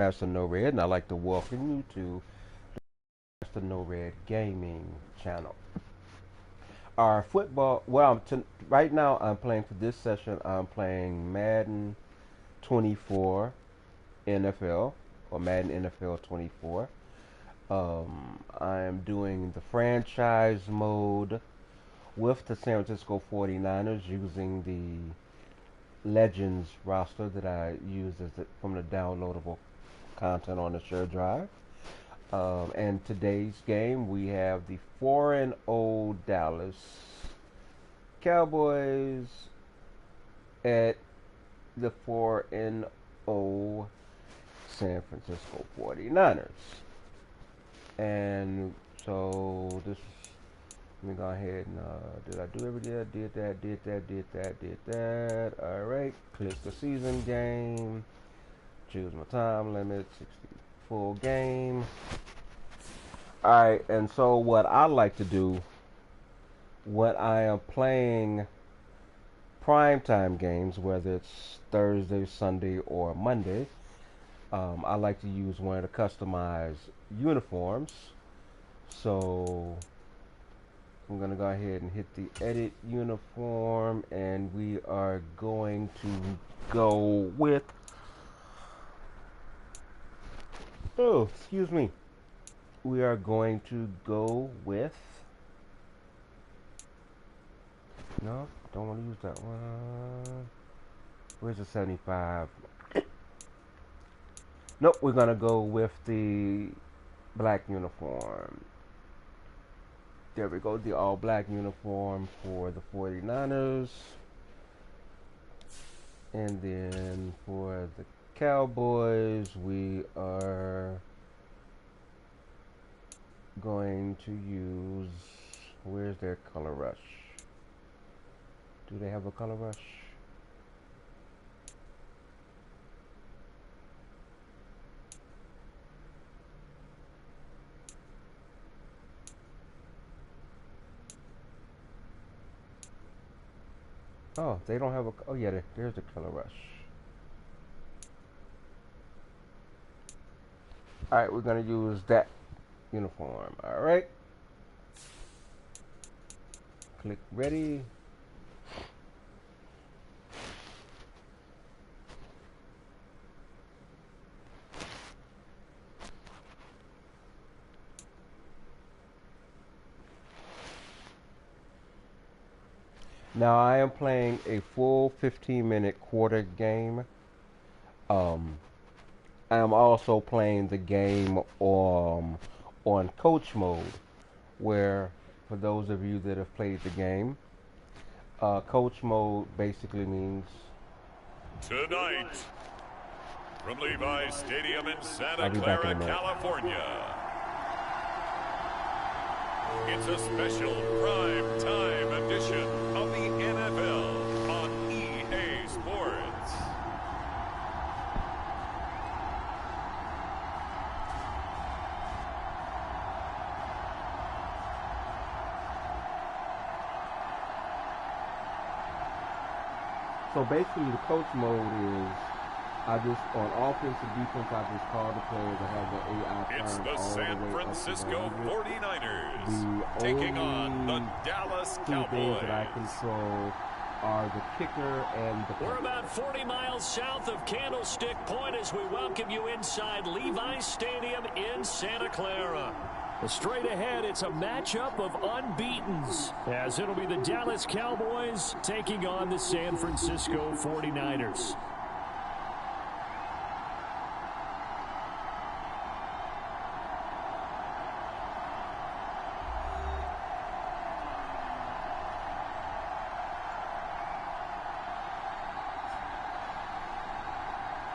Master No Red, and I'd like to welcome you to Master No Red Gaming channel. Our football, right now I'm playing for this session, I'm playing Madden 24 NFL, or Madden NFL 24. I am doing the franchise mode with the San Francisco 49ers using the Legends roster that I use from the downloadable content on the shared drive. And today's game, we have the 4-0 Dallas Cowboys at the 4-0 San Francisco 49ers. And so let me go ahead and, did I do everything? Did that. All right, click the season game, choose my time limit, 60 full game. Alright, and so what I like to do when I am playing primetime games, whether it's Thursday, Sunday, or Monday, I like to use one of the customized uniforms. So I'm going to go ahead and hit the edit uniform, and we are going to go with, oh, excuse me. We are going to go with, no, don't want to use that one. Where's the 75? Nope, we're going to go with the black uniform. There we go, the all black uniform for the 49ers. And then for the Cowboys, we are going to use, where's their color rush? Do they have a color rush? Oh, they don't have a, oh yeah, there's the color rush. Alright, we're going to use that uniform. Alright. Click ready. Now I am playing a full 15-minute quarter game. I am also playing the game on coach mode, where, for those of you that have played the game, coach mode basically means tonight from Levi's Stadium in Santa I'll be back in Clara, a minute. California. It's a special prime time edition of the NFL on EA Sports. So basically, the coach mode is I just, on offense and defense, I just call the players that have the AI It's turned the all San the way Francisco up to 49ers the taking on the Dallas two things Cowboys. that I control are the kicker and the We're punter. about 40 miles south of Candlestick Point as we welcome you inside Levi's Stadium in Santa Clara. Well, straight ahead, it's a matchup of unbeatens, as it'll be the Dallas Cowboys taking on the San Francisco 49ers.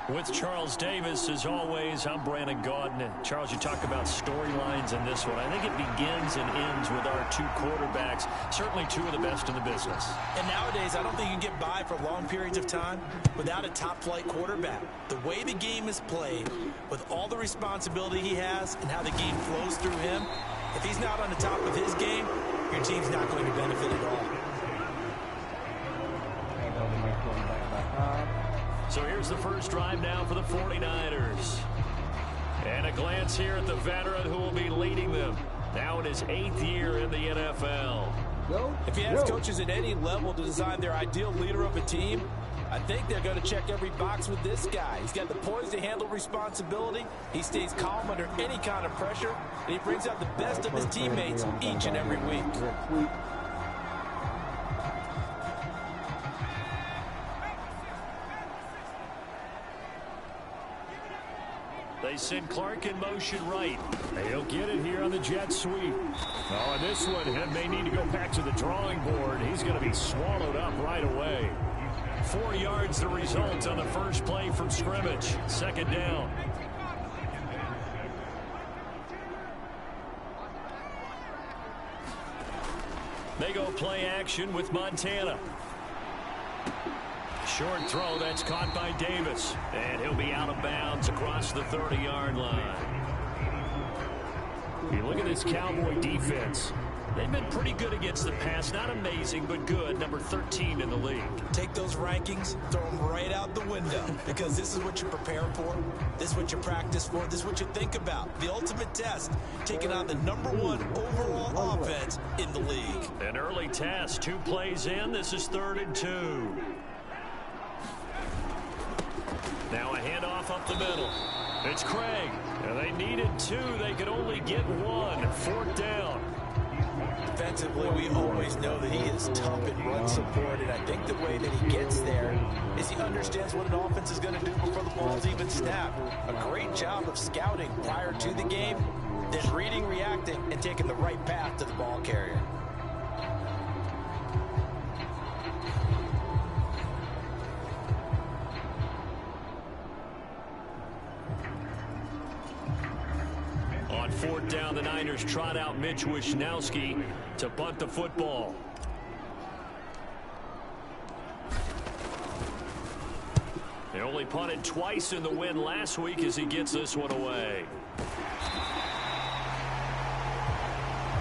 With Charles Davis, as always, I'm Brandon Gaudin. Charles, you talk about storylines in this one. I think it begins and ends with our two quarterbacks, certainly two of the best in the business. And nowadays, I don't think you can get by for long periods of time without a top-flight quarterback. The way the game is played, with all the responsibility he has and how the game flows through him, if he's not on the top of his game, your team's not going to benefit at all. So here's the first drive now for the 49ers. glance here at the veteran who will be leading them. Now in his 8th year in the NFL. If you ask coaches at any level to design their ideal leader of a team, I think they're going to check every box with this guy. He's got the poise to handle responsibility. He stays calm under any kind of pressure. And he brings out the best of his teammates each and every week. They send Clark in motion right. He'll get it here on the jet sweep. Oh, and this one may need to go back to the drawing board. He's going to be swallowed up right away. 4 yards the result on the first play from scrimmage. Second down. They go play action with Montana. Short throw, that's caught by Davis. And he'll be out of bounds across the 30-yard line. You look at this Cowboy defense. They've been pretty good against the pass. Not amazing, but good. Number 13 in the league. Take those rankings, throw them right out the window. Because this is what you prepare for. This is what you practice for. This is what you think about. The ultimate test. Taking on the #1 overall offense in the league. An early test. 2 plays in. This is 3rd and 2. Now a handoff up the middle. It's Craig. And they needed 2. They could only get 1. 4th down. Defensively, we always know that he is tough in run support, and I think the way that he gets there is he understands what an offense is going to do before the ball's even snapped. A great job of scouting prior to the game, then reading, reacting, and taking the right path to the ball carrier. On 4th down, the Niners trot out Mitch Wishnowski to punt the football. They only punted twice in the win last week as he gets this one away.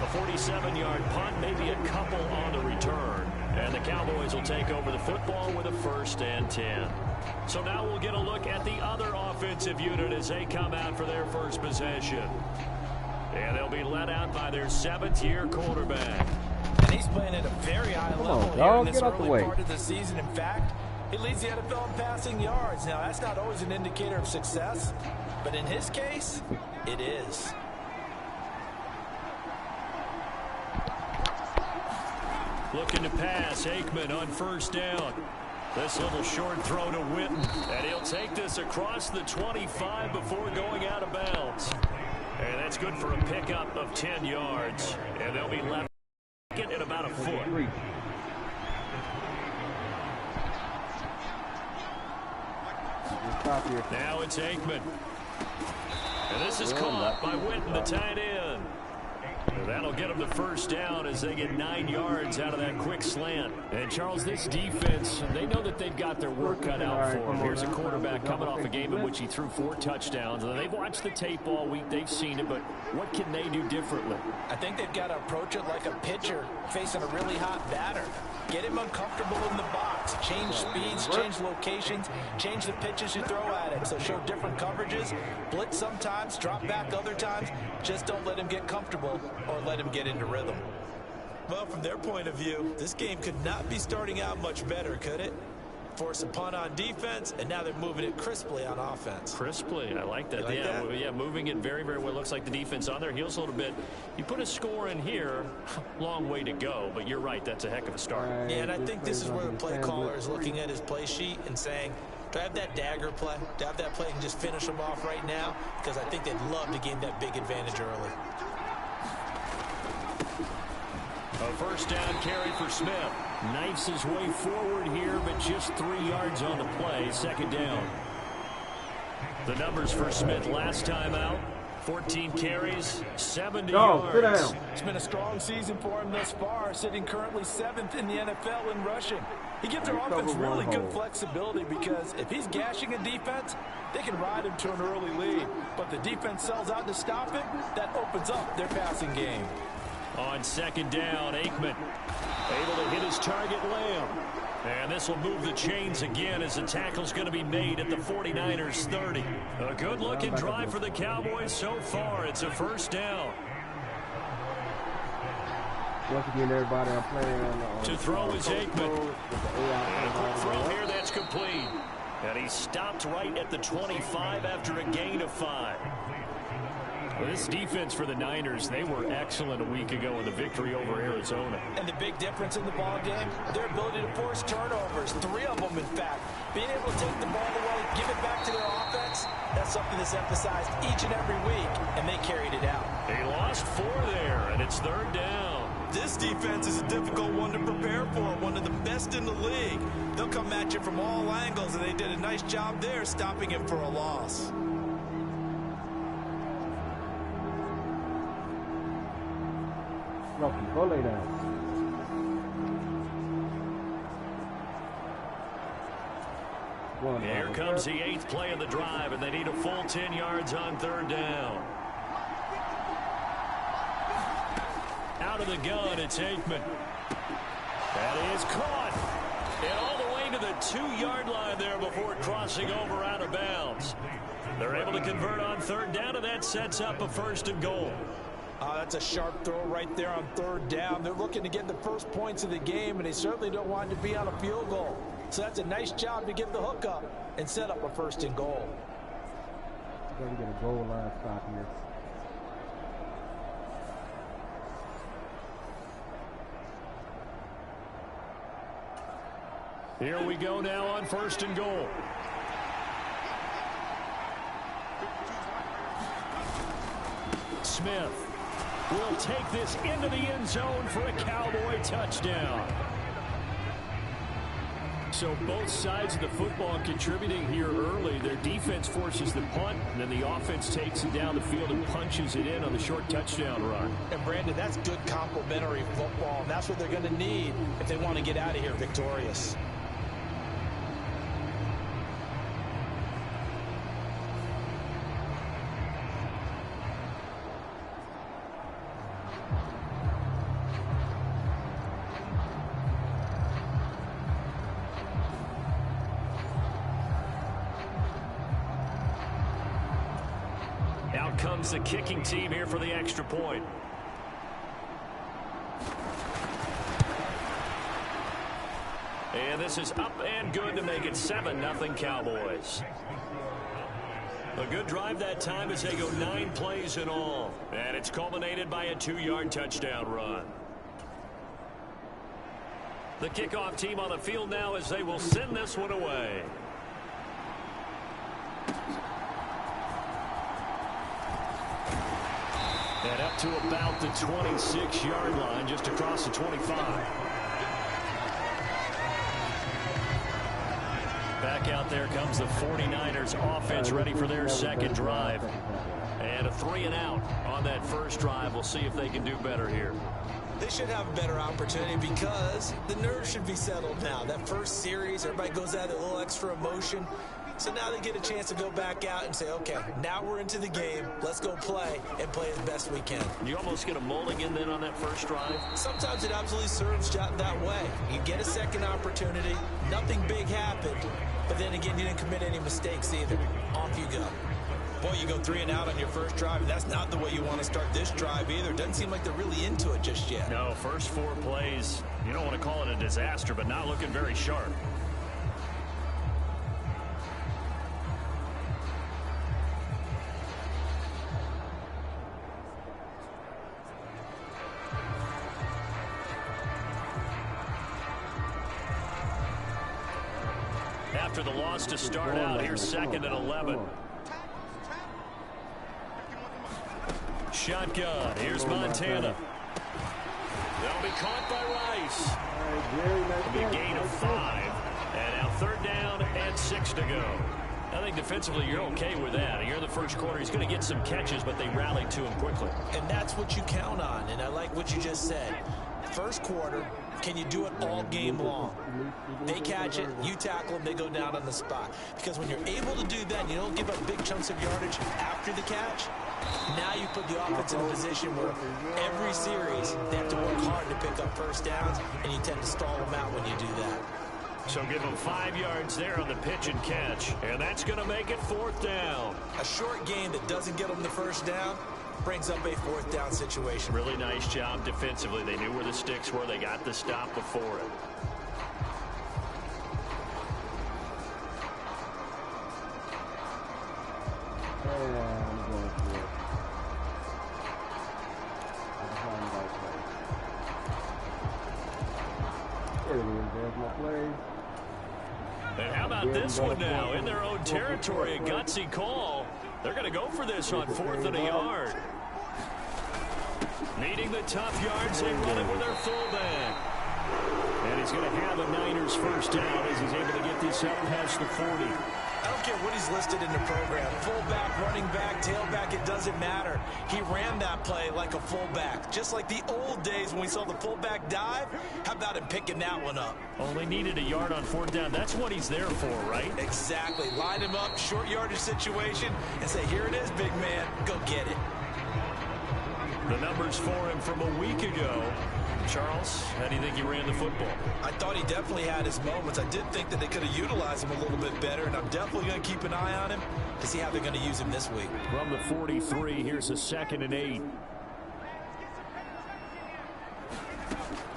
A 47-yard punt, maybe a couple on the return. And the Cowboys will take over the football with a 1st and 10. So now we'll get a look at the other offensive unit as they come out for their first possession. And they'll be led out by their 7th-year quarterback. And he's playing at a very high level here in this early part of the season. In fact, he leads the NFL in passing yards. Now, that's not always an indicator of success, but in his case, it is. Looking to pass, Aikman on 1st down. This little short throw to Witten, and he'll take this across the 25 before going out of bounds. And that's good for a pickup of 10 yards. And they'll be left at about a foot. Now it's Aikman. And this is caught by Witten, the tight end. And that'll get them the 1st down as they get 9 yards out of that quick slant. And, Charles, this defense, they know that they've got their work cut out for them. Here's a quarterback coming off a game in which he threw 4 touchdowns. And they've watched the tape all week. They've seen it. But what can they do differently? I think they've got to approach it like a pitcher facing a really hot batter. Get him uncomfortable in the box. Change speeds, change locations, change the pitches you throw at him. So show different coverages. Blitz sometimes, drop back other times. Just don't let him get comfortable or let him get into rhythm. Well, from their point of view, this game could not be starting out much better, could it? Force a punt on defense, and now they're moving it crisply on offense. Crisply, I like that. Yeah, moving it very, very well. Looks like the defense on their heels a little bit. You put a score in here, long way to go, but you're right, that's a heck of a start. Yeah, and I think this is where the play caller is looking at his play sheet and saying, do I have that dagger play? Do I have that play and just finish them off right now? Because I think they'd love to gain that big advantage early. A 1st down carry for Smith. Knifes his way forward here, but just 3 yards on the play. 2nd down. The numbers for Smith last time out. 14 carries, 70 yards. It's been a strong season for him thus far, sitting currently 7th in the NFL in rushing. He gives their offense really good flexibility because if he's gashing a defense, they can ride him to an early lead. But the defense sells out to stop him, that opens up their passing game. On 2nd down, Aikman able to hit his target, Lamb. And this will move the chains again as the tackle's going to be made at the 49ers 30. A good-looking drive for the Cowboys so far. It's a first down. Once again, everybody, I'm playing to throw is Aikman. And a quick throw here that's complete. And he stopped right at the 25 after a gain of 5. Well, this defense for the Niners, they were excellent a week ago in the victory over Arizona. And the big difference in the ball game, their ability to force turnovers, 3 of them in fact. Being able to take the ball away, give it back to their offense, that's something that's emphasized each and every week, and they carried it out. He lost 4 there, and it's 3rd down. This defense is a difficult one to prepare for, one of the best in the league. They'll come at you from all angles, and they did a nice job there stopping him for a loss. Rocky, go lay down. Here comes the 8th play of the drive, and they need a full 10 yards on 3rd down. Out of the gun, it's Aikman. That is caught. And all the way to the 2-yard line there before crossing over out of bounds. They're able to convert on 3rd down, and that sets up a 1st and goal. That's a sharp throw right there on 3rd down. They're looking to get the first points of the game, and they certainly don't want to be on a field goal. So that's a nice job to get the hook up and set up a 1st and goal. Got to get a goal line stop here. Here we go now on 1st and goal. Smith will take this into the end zone for a Cowboy touchdown. So both sides of the football contributing here early. Their defense forces the punt, and then the offense takes it down the field and punches it in on the short touchdown run. And Brandon, that's good complementary football, and that's what they're going to need if they want to get out of here victorious. Out comes the kicking team here for the extra point. And this is up and good to make it 7-0 Cowboys. A good drive that time as they go 9 plays in all. And it's culminated by a 2-yard touchdown run. The kickoff team on the field now as they will send this one away. And up to about the 26-yard line, just across the 25. Back out there comes the 49ers offense ready for their second drive. And a 3-and-out on that first drive. We'll see if they can do better here. They should have a better opportunity because the nerves should be settled now. That first series, everybody goes out with a little extra emotion. So now they get a chance to go back out and say, okay, now we're into the game. Let's go play and play as best we can. You almost get a mulligan then on that first drive? Sometimes it absolutely serves that way. You get a second opportunity. Nothing big happened. But then again, you didn't commit any mistakes either. Off you go. Boy, you go 3-and-out on your first drive, and that's not the way you want to start this drive either. It doesn't seem like they're really into it just yet. No, first 4 plays, you don't want to call it a disaster, but not looking very sharp. After the loss to start out, here's 2nd and 11. Shotgun. Here's Montana. They'll be caught by Rice. It'll be a gain of 5. And now 3rd down and 6 to go. I think defensively you're okay with that. Here in the first quarter, he's going to get some catches, but they rallied to him quickly. And that's what you count on, and I like what you just said. First quarter, can you do it all game long? They catch it, you tackle them, they go down on the spot. Because when you're able to do that, and you don't give up big chunks of yardage after the catch, now you put the offense in a position where every series they have to work hard to pick up first downs, and you tend to stall them out when you do that. So give him 5 yards there on the pitch and catch. And that's going to make it 4th down. A short game that doesn't get them the first down brings up a 4th down situation. Really nice job defensively. They knew where the sticks were. They got the stop before it. And how about this one now? In their own territory, a gutsy call. They're going to go for this on 4th and a yard. Needing the tough yards, they run it with their fullback. And he's going to have a Niners first down as he's able to get this up past the 40. I don't care what he's listed in the program. Fullback, running back, tailback, it doesn't matter. He ran that play like a fullback. Just like the old days when we saw the fullback dive. How about him picking that one up? Only needed a yard on 4th down. That's what he's there for, right? Exactly. Line him up, short yardage situation, and say, here it is, big man. Go get it. The numbers for him from a week ago. Charles, how do you think he ran the football? I thought he definitely had his moments. I did think that they could have utilized him a little bit better, and I'm definitely going to keep an eye on him to see how they're going to use him this week. From the 43, here's a 2nd and 8.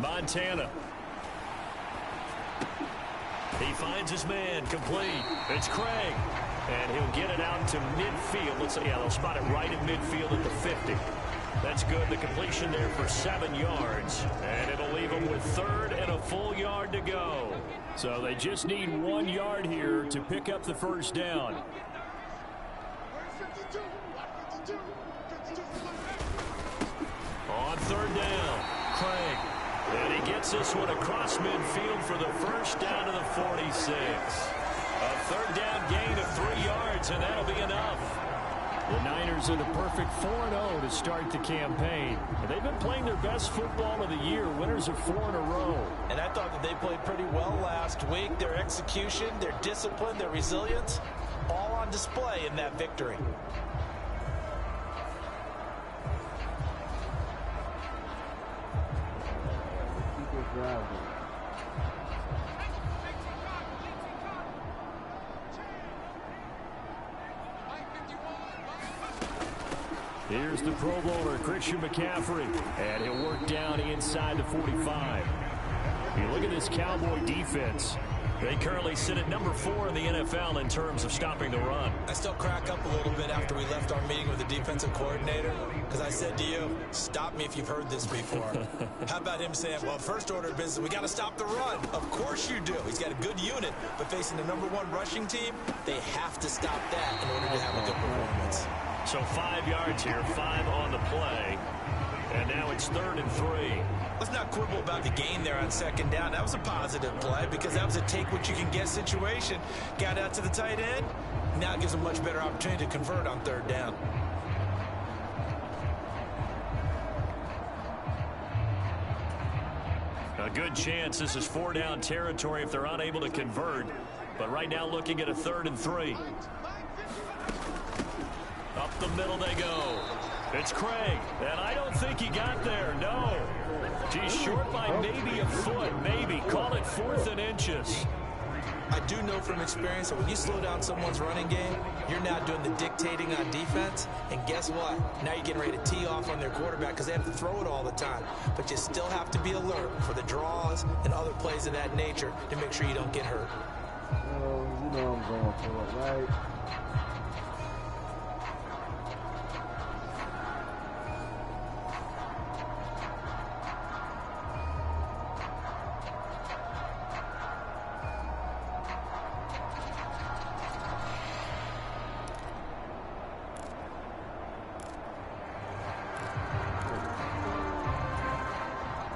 Montana. He finds his man, complete. It's Craig. And he'll get it out to midfield. Let's say, yeah, they'll spot it right at midfield at the 50. That's good. The completion there for 7 yards. And it'll leave them with 3rd and a full yard to go. So they just need 1 yard here to pick up the first down. On 3rd down, Craig. And he gets this one across midfield for the first down to the 46. A 3rd down gain of 3 yards, and that'll be enough. The Niners are the perfect 4-0 to start the campaign. They've been playing their best football of the year. Winners of 4 in a row. And I thought that they played pretty well last week. Their execution, their discipline, their resilience, all on display in that victory. Here's the Pro Bowler, Christian McCaffrey. And he'll work down inside the 45. You look at this Cowboy defense. They currently sit at number 4 in the NFL in terms of stopping the run. I still crack up a little bit after we left our meeting with the defensive coordinator, because I said to you, stop me if you've heard this before. How about him saying, well, first order of business, we got to stop the run. Of course you do. He's got a good unit, but facing the number 1 rushing team, they have to stop that in order to have a good performance. So 5 yards here, 5 on the play. And now it's 3rd and 3. Let's not quibble about the gain there on 2nd down. That was a positive play because that was a take-what-you-can-get situation. Got out to the tight end. Now it gives a much better opportunity to convert on 3rd down. A good chance this is 4-down territory if they're unable to convert. But right now looking at a 3rd and 3. Up the middle they go. It's Craig, and I don't think he got there, no. He's short by maybe a foot, maybe. Call it 4th and inches. I do know from experience that when you slow down someone's running game, you're now doing the dictating on defense, and guess what? Now you're getting ready to tee off on their quarterback because they have to throw it all the time. But you still have to be alert for the draws and other plays of that nature to make sure you don't get hurt. Oh, you know I'm going for it, right?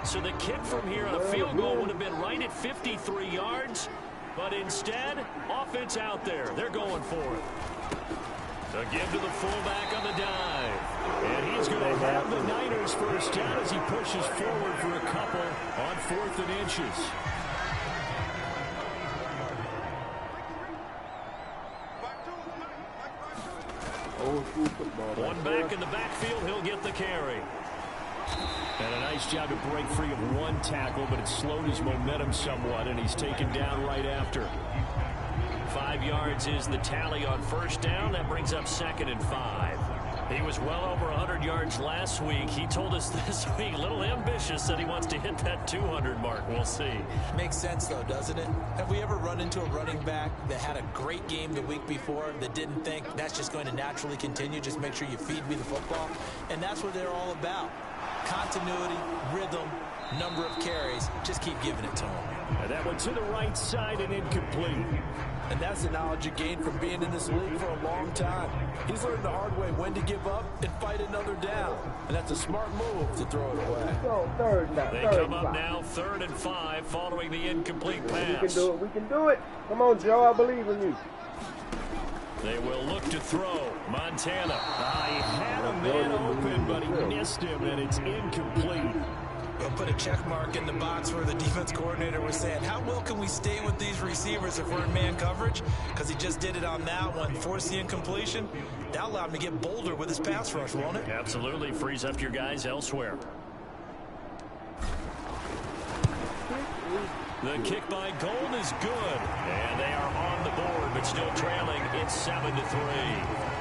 So the kick from here on a field goal would have been right at 53 yards. But instead, offense out there. They're going for it. To give to the fullback on the dive. And he's going to have the Niners first down as he pushes forward for a couple on 4th and inches. Old school football. One back in the backfield, he'll get the carry. And a nice job to break free of one tackle, but it slowed his momentum somewhat, and he's taken down right after. 5 yards is the tally on first down. That brings up 2nd and 5. He was well over 100 yards last week. He told us this week, a little ambitious, that he wants to hit that 200 mark. We'll see. Makes sense, though, doesn't it? Have we ever run into a running back that had a great game the week before that didn't think that's just going to naturally continue? Just make sure you feed me the football. And that's what they're all about. Continuity, rhythm, number of carries. Just keep giving it to him. And that one to the right side and incomplete. And that's the knowledge you gain from being in this league for a long time. He's learned the hard way when to give up and fight another down. And that's a smart move to throw it away. They come up now 3rd and 5 following the incomplete pass. We can do it. We can do it. Come on, Joe. I believe in you. They will look to throw. Montana. He had a man open, but he missed him, and it's incomplete. We'll put a check mark in the box where the defense coordinator was saying, how well can we stay with these receivers if we're in man coverage? Because he just did it on that one, forced the incompletion. That allowed him to get bolder with his pass rush, won't it? Absolutely. Frees up your guys elsewhere. The kick by Gold is good. And they are on the board, but still trailing. It's 7-3.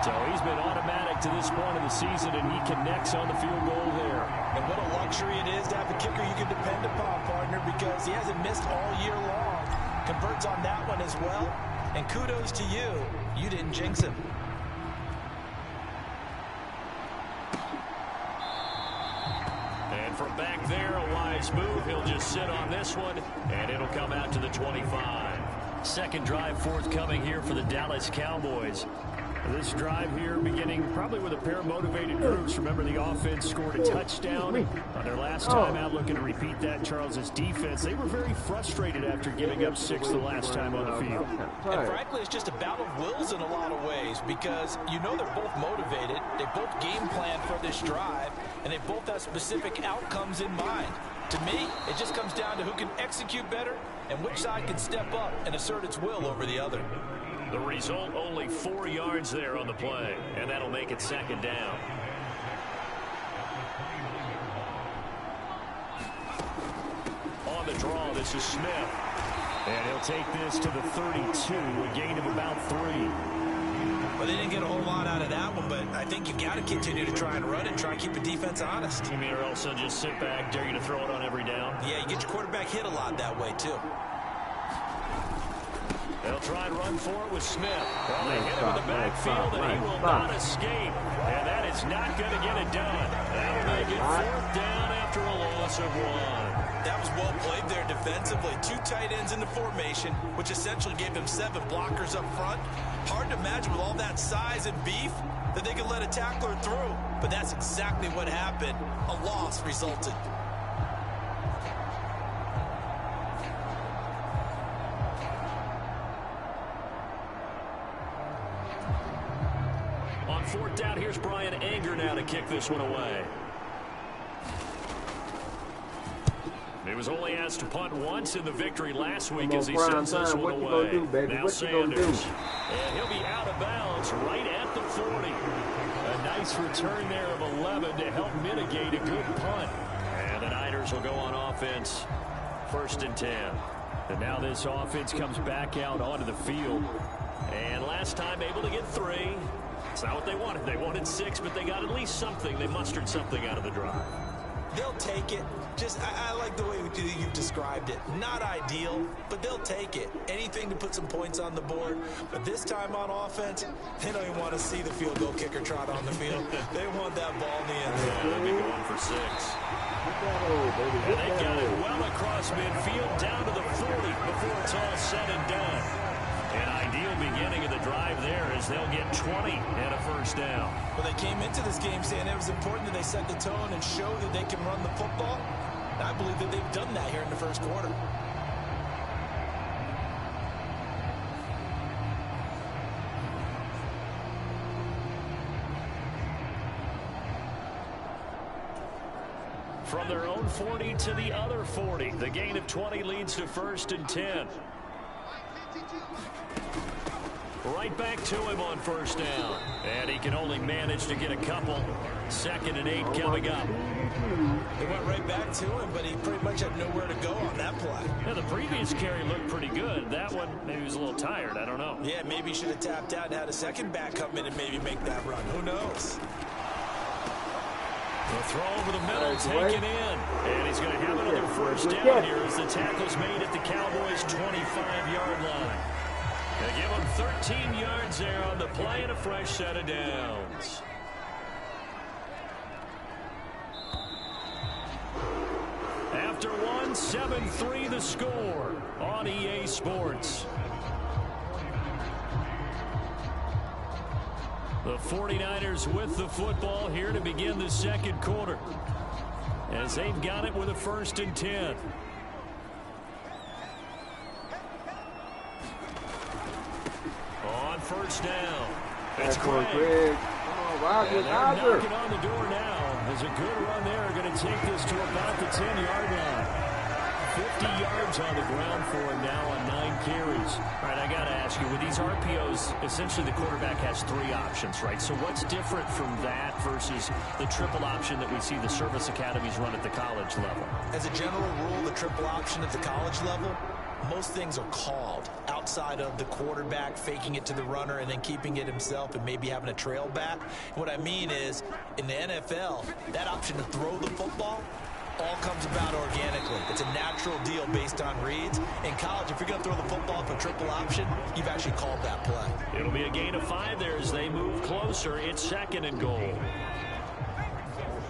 So he's been automatic to this point of the season, and he connects on the field goal there. And what a luxury it is to have a kicker you can depend upon, partner, because he hasn't missed all year long. Converts on that one as well. And kudos to you. You didn't jinx him. And from back there, a wise move. He'll just sit on this one, and it'll come out to the 25. Second drive forthcoming here for the Dallas Cowboys. This drive here beginning probably with a pair of motivated groups. Remember, the offense scored a touchdown on their last time out, looking to repeat that. Charles's defense, they were very frustrated after giving up 6 the last time on the field. And frankly, it's just a battle of wills in a lot of ways, because you know they're both motivated. They both game plan for this drive, and they both have specific outcomes in mind. To me, it just comes down to who can execute better and which side can step up and assert its will over the other. The result, only 4 yards there on the play, and that'll make it 2nd down. On the draw, this is Smith. And he'll take this to the 32, a gain of about 3. Well, they didn't get a whole lot out of that one, but I think you got to continue to try and run and try and keep the defense honest. You mean, or else they'll just sit back, dare you to throw it on every down? Yeah, you get your quarterback hit a lot that way, too. They'll try and run for it with Smith. Well, they hit him in the backfield, and he will not escape. And that is not going to get it done. That'll make it 4th down after a loss of 1. That was well played there defensively. 2 tight ends in the formation, which essentially gave them 7 blockers up front. Hard to imagine with all that size and beef that they could let a tackler through. But that's exactly what happened. A loss resulted. On 4th down, here's Brian Anger now to kick this one away. He was only asked to punt once in the victory last week as he sends this one away. Now Sanders. And he'll be out of bounds right at the 40. A nice return there of 11 to help mitigate a good punt. And the Niners will go on offense. 1st and 10. And now this offense comes back out onto the field. And last time able to get 3. It's not what they wanted. They wanted 6, but they got at least something. They mustered something out of the drive. They'll take it. I like the way you've described it. Not ideal, but they'll take it. Anything to put some points on the board. But this time on offense, they don't even want to see the field goal kicker trot on the field. They want that ball in the end zone. Yeah, they'll be going for 6. And they got it well across midfield down to the 40 before it's all said and done. An ideal beginning of the drive there as they'll get 20 and a 1st down. Well, they came into this game saying it was important that they set the tone and show that they can run the football. And I believe that they've done that here in the 1st quarter. From their own 40 to the other 40. The gain of 20 leads to 1st and 10. Right back to him on first down. And he can only manage to get a couple. 2nd and 8 coming up. They went right back to him, but he pretty much had nowhere to go on that play. Yeah, the previous carry looked pretty good. That one, maybe he was a little tired. I don't know. Yeah, maybe he should have tapped out and had a second back come in and maybe make that run. Who knows? The throw over the middle, taken in. And he's going to have another first down here as the tackle's made at the Cowboys' 25-yard line. They give him 13 yards there on the play and a fresh set of downs. After one, 7-3 the score on EA Sports. The 49ers with the football here to begin the second quarter, as they've got it with a 1st and 10. On first down. It's Craig. Come on, Roger. Knocking on the door now. There's a good run there. Going to take this to about the 10-yard line. 50 yards on the ground for him now on 9 carries. All right, I got to ask you, with these RPOs, essentially the quarterback has 3 options, right? So what's different from that versus the triple option that we see the service academies run at the college level? As a general rule, the triple option at the college level, most things are called outside of the quarterback faking it to the runner and then keeping it himself and maybe having a trail back. What I mean is, in the NFL, that option to throw the football all comes about organically. It's a natural deal based on reads. In college, if you're going to throw the football for triple option, you've actually called that play. It'll be a gain of 5 there as they move closer. It's 2nd and goal.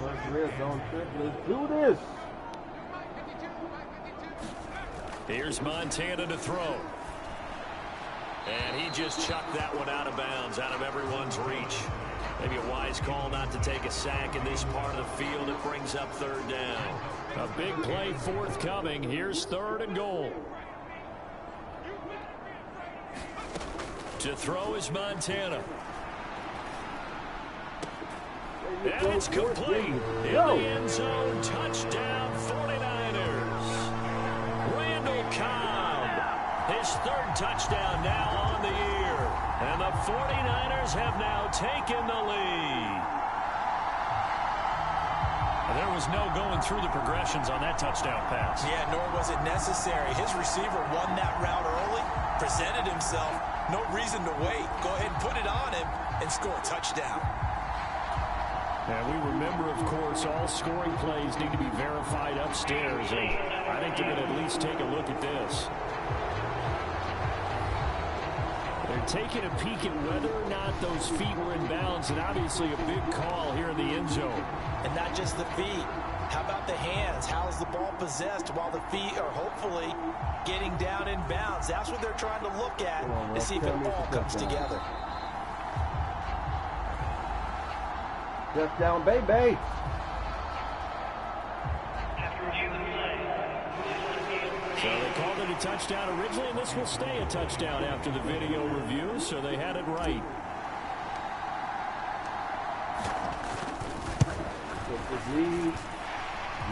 Let's do this. Here's Montana to throw. And he just chucked that one out of bounds, out of everyone's reach. Maybe a wise call not to take a sack in this part of the field. It brings up 3rd down. A big play forthcoming. Here's 3rd and goal. To throw is Montana. And it's complete. In the end zone. Touchdown 49ers. Randall Cobb. His 3rd touchdown now on the year. And the 49ers have now taken the lead. There was no going through the progressions on that touchdown pass. Yeah, nor was it necessary. His receiver won that route early, presented himself. No reason to wait. Go ahead and put it on him and score a touchdown. And we remember, of course, all scoring plays need to be verified upstairs. And I think they're going to at least take a look at this. They're taking a peek at whether or not those feet were in bounds, and obviously a big call here in the end zone. And not just the feet. How about the hands? How is the ball possessed while the feet are hopefully getting down in bounds? That's what they're trying to look at to see if it all comes together. Just down, baby. So they called it a touchdown originally, and this will stay a touchdown after the video review, so they had it right.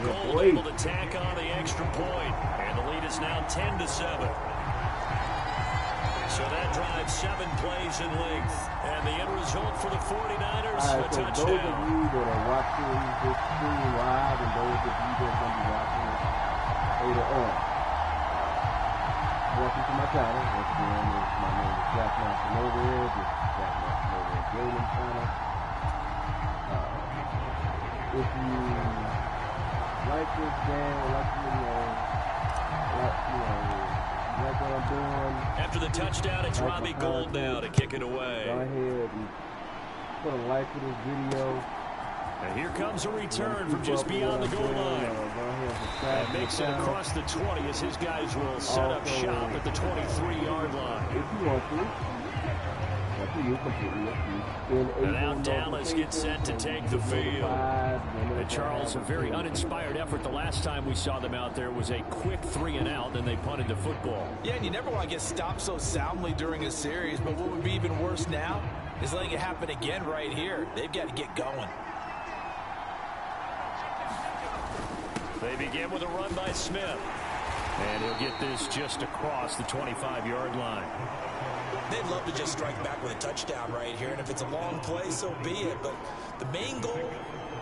Gold able to tack on the extra point, and the lead is now 10-7. So that drives 7 plays in length, and the end result for the 49ers, a touchdown. Those of you that are watching this stream live, and those of you that are going to be watching it later on, welcome to my channel. Once again, my name is Jack Master. This is Jack Master Gaming Channel. If you like this game, like what I'm doing. After the touchdown, it's Robbie Gould now to kick it away. Go ahead and put a like for this video. And here comes a return from just beyond the goal line. And makes it across the 20 as his guys will set up shop at the 23-yard line. If you want to. And now Dallas gets set to take the field. And Charles, a very uninspired effort. The last time we saw them out there was a quick 3-and-out, then they punted the football. Yeah, and you never want to get stopped so soundly during a series, but what would be even worse now is letting it happen again right here. They've got to get going. They begin with a run by Smith. And he'll get this just across the 25-yard line. They'd love to just strike back with a touchdown right here, and if it's a long play, so be it. But the main goal,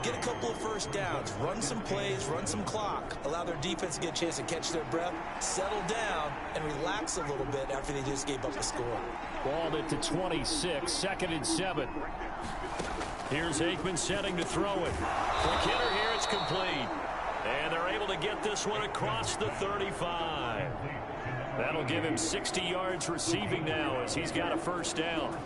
get a couple of first downs, run some plays, run some clock, allow their defense to get a chance to catch their breath, settle down, and relax a little bit after they just gave up a score. Balled it to 26, 2nd and 7. Here's Aikman setting to throw it. Quick hitter here, it's complete. And they're able to get this one across the 35. That'll give him 60 yards receiving now as he's got a first down.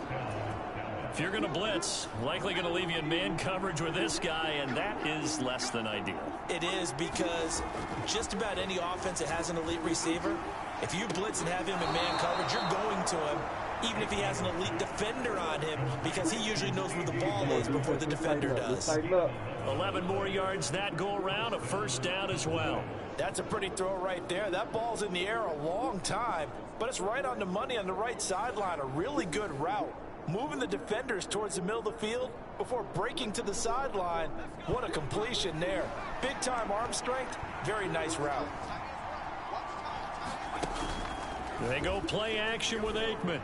If you're going to blitz, likely going to leave you in man coverage with this guy, and that is less than ideal. It is, because just about any offense that has an elite receiver, if you blitz and have him in man coverage, you're going to him, even if he has an elite defender on him, because he usually knows where the ball is before the defender does. 11 more yards that go around, a first down as well. That's a pretty throw right there. That ball's in the air a long time, but it's right on the money on the right sideline. A really good route. Moving the defenders towards the middle of the field before breaking to the sideline. What a completion there. Big-time arm strength. Very nice route. They go play action with Aikman.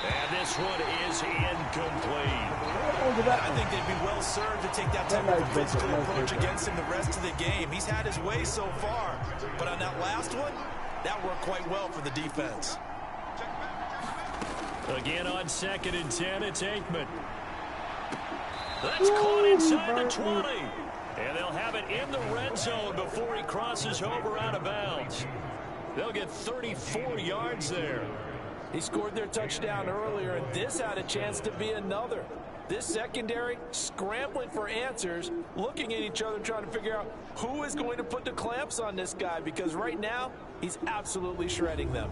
And this one is incomplete. I think they'd be well served to take that type of physical approach against him the rest of the game. He's had his way so far, but on that last one, that worked quite well for the defense. Again on 2nd and 10, it's Aikman. That's caught inside the 20. And they'll have it in the red zone before he crosses over out of bounds. They'll get 34 yards there. He scored their touchdown earlier, and this had a chance to be another. This secondary scrambling for answers, looking at each other, trying to figure out who is going to put the clamps on this guy, because right now he's absolutely shredding them.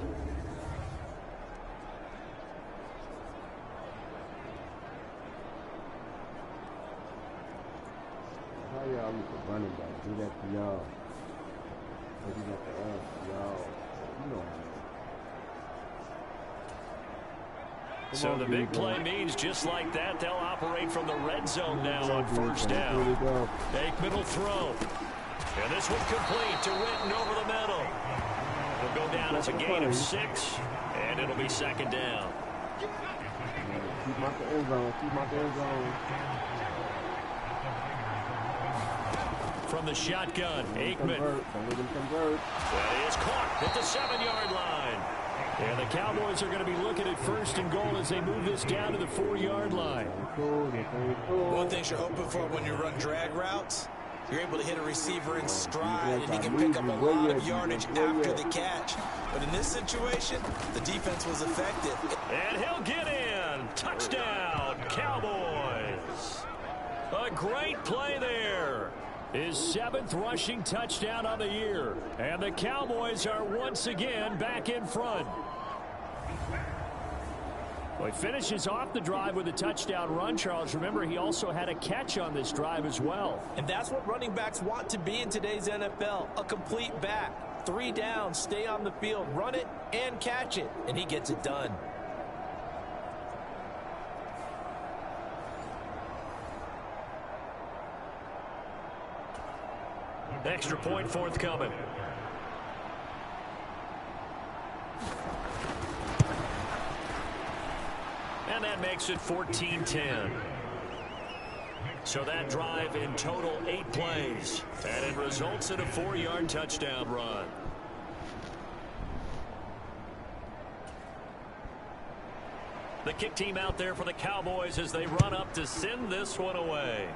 How y'all need to running back? Do that to y'all. But do that to us, y'all. You know. So the big play means just like that, they'll operate from the red zone now on first down. Aikman will throw. And this one complete to Witten over the middle. It'll go down as a gain of 6, and it'll be 2nd down. Keep my end zone. Keep my end zone. From the shotgun, Aikman. Don't let him convert. That is caught at the 7-yard line. And the Cowboys are going to be looking at 1st and goal as they move this down to the 4-yard line. One thing you're hoping for when you run drag routes, you're able to hit a receiver in stride, and he can pick up a lot of yardage after the catch. But in this situation, the defense was effective. And he'll get in. Touchdown, Cowboys. A great play there. His 7th rushing touchdown on the year. And the Cowboys are once again back in front. Well, he finishes off the drive with a touchdown run, Charles. Remember, he also had a catch on this drive as well. And that's what running backs want to be in today's NFL, a complete back. 3 downs, stay on the field, run it, and catch it. And he gets it done. Extra point forthcoming. And that makes it 14-10. So that drive in total 8 plays. And it results in a 4-yard touchdown run. The kick team out there for the Cowboys as they run up to send this one away.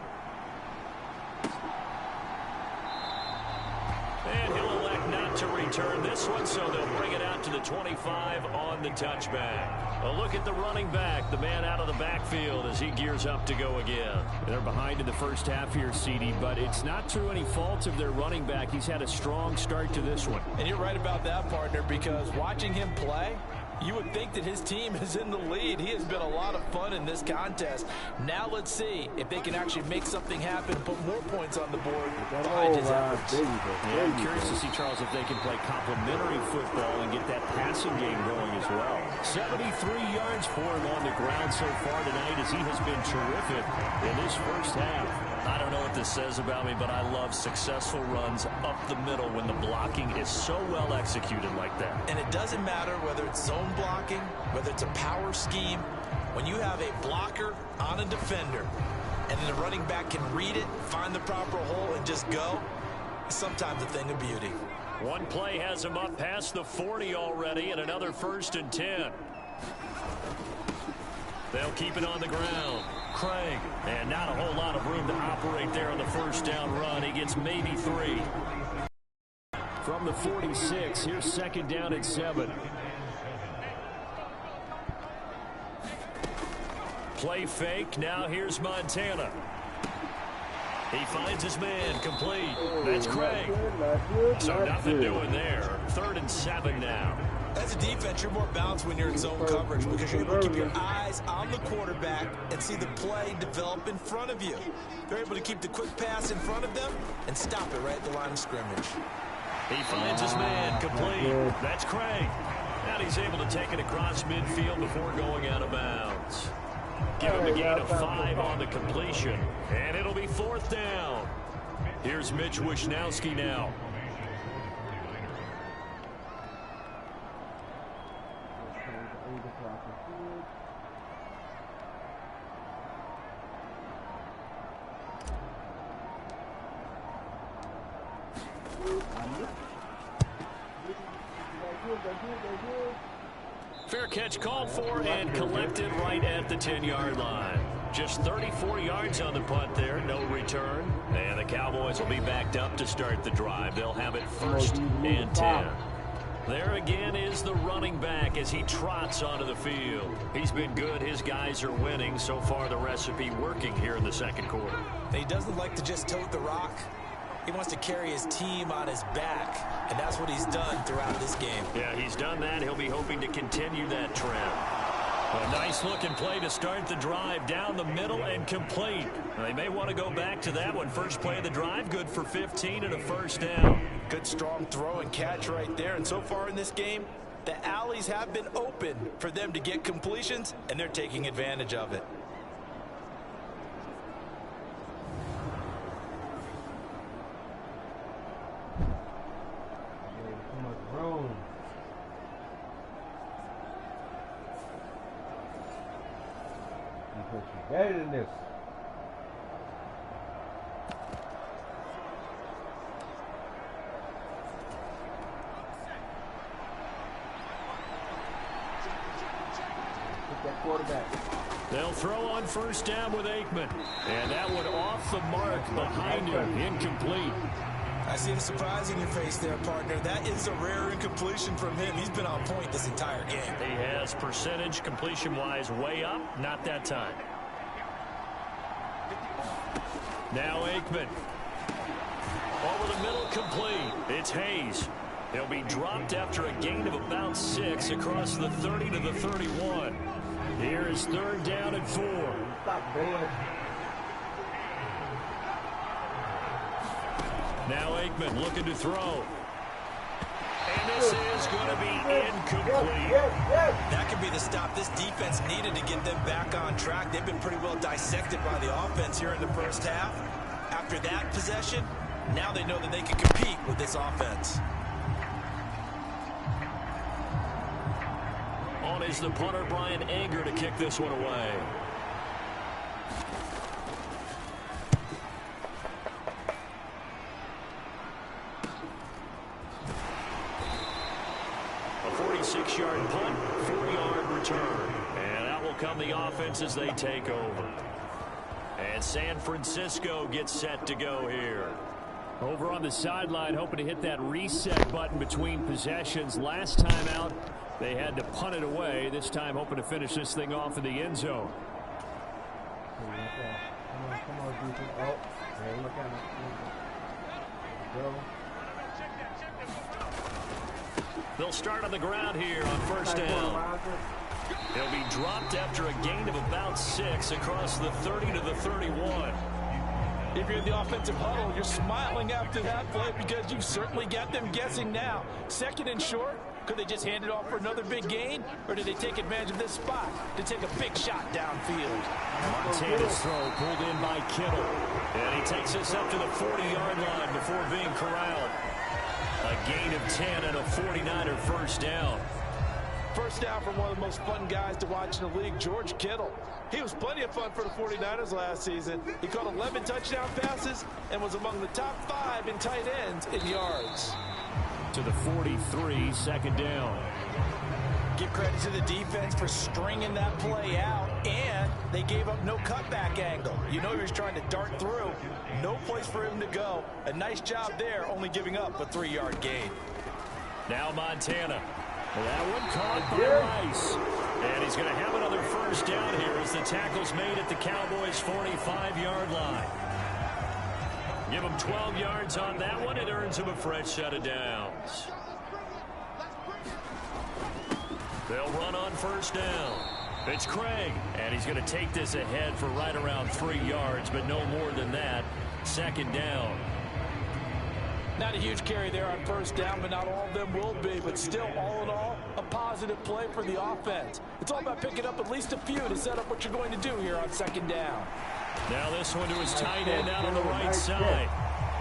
And he'll elect not to return this one, so they'll bring it out to the 25 on the touchback. A look at the running back, the man out of the backfield as he gears up to go again. They're behind in the first half here, CD, but it's not through any fault of their running back. He's had a strong start to this one. And you're right about that, partner, because watching him play, you would think that his team is in the lead. He has been a lot of fun in this contest. Now let's see if they can actually make something happen, put more points on the board behind his efforts. Yeah, I'm curious to see, Charles, if they can play complementary football and get that passing game going as well. 73 yards for him on the ground so far tonight as he has been terrific in this first half. I don't know what this says about me, but I love successful runs up the middle when the blocking is so well executed like that. And it doesn't matter whether it's zone blocking, whether it's a power scheme. When you have a blocker on a defender and the running back can read it, find the proper hole, and just go, it's sometimes a thing of beauty. One play has him up past the 40 already, and another 1st and 10. They'll keep it on the ground. Craig, and not a whole lot of room to operate there on the first down run. He gets maybe 3. From the 46, here's 2nd down and 7. Play fake. Now here's Montana. He finds his man complete. That's Craig. So nothing doing there. 3rd and 7 now. As a defense, you're more balanced when you're in zone coverage because you're able to keep your eyes on the quarterback and see the play develop in front of you. They're able to keep the quick pass in front of them and stop it right at the line of scrimmage. He finds his man complete. That's Craig. And he's able to take it across midfield before going out of bounds. Give him a gain of 5 on the completion. And it'll be 4th down. Here's Mitch Wishnowski now. Fair catch called for and collected right at the 10-yard line. Just 34 yards on the punt there, no return. And the Cowboys will be backed up to start the drive. They'll have it 1st and 10. There again is the running back as he trots onto the field. He's been good. His guys are winning. So far, the recipe working here in the 2nd quarter. He doesn't like to just tote the rock. He wants to carry his team on his back, and that's what he's done throughout this game. Yeah, he's done that. He'll be hoping to continue that trend. A nice-looking play to start the drive down the middle and complete. Now, they may want to go back to that one. First play of the drive, good for 15 and a 1st down. Good strong throw and catch right there. And so far in this game, the alleys have been open for them to get completions, and they're taking advantage of it. Better than this. Put that quarterback. They'll throw on 1st down with Aikman. And that one off the mark behind him. Incomplete. I see the surprise in your face there, partner. That is a rare incompletion from him. He's been on point this entire game. He has percentage completion-wise way up. Not that time. Now Aikman. Over the middle, complete. It's Hayes. He'll be dropped after a gain of about 6 across the 30 to the 31. Here is 3rd down and 4. Stop, boy. Now Aikman looking to throw. And this is going to be incomplete. That could be the stop this defense needed to get them back on track. They've been pretty well dissected by the offense here in the first half. After that possession, now they know that they can compete with this offense. On is the punter, Brian Anger, to kick this one away. A 46-yard punt, 4-yard return. And out will come the offense as they take over. And San Francisco gets set to go here. Over on the sideline, hoping to hit that reset button between possessions. Last time out, they had to punt it away. This time, hoping to finish this thing off in the end zone. Come on, defense. Oh, hey, look at it. Go. They'll start on the ground here on 1st down. He'll be dropped after a gain of about 6 across the 30 to the 31. If you're in the offensive huddle, you're smiling after that play because you certainly got them guessing now. 2nd and short, Could they just hand it off for another big gain? Or did they take advantage of this spot to take a big shot downfield? Montana's throw pulled in by Kittle. And he takes this up to the 40-yard line before being corralled. A gain of 10 and a 49er first down. First down from one of the most fun guys to watch in the league, George Kittle. He was plenty of fun for the 49ers last season. He caught 11 touchdown passes and was among the top 5 in tight ends in yards. To the 43, second down. Give credit to the defense for stringing that play out, and they gave up no cutback angle. You know he was trying to dart through. No place for him to go. A nice job there, only giving up a 3-yard gain. Now Montana. That one caught by Rice. And he's going to have another first down here as the tackle's made at the Cowboys' 45-yard line. Give him 12 yards on that one. It earns him a fresh set of downs. They'll run on first down. It's Craig, and he's going to take this ahead for right around 3 yards, but no more than that. Second down. Not a huge carry there on first down, but not all of them will be. But still, all in all, a positive play for the offense. It's all about picking up at least a few to set up what you're going to do here on second down. Now this one to his tight end out on the right side.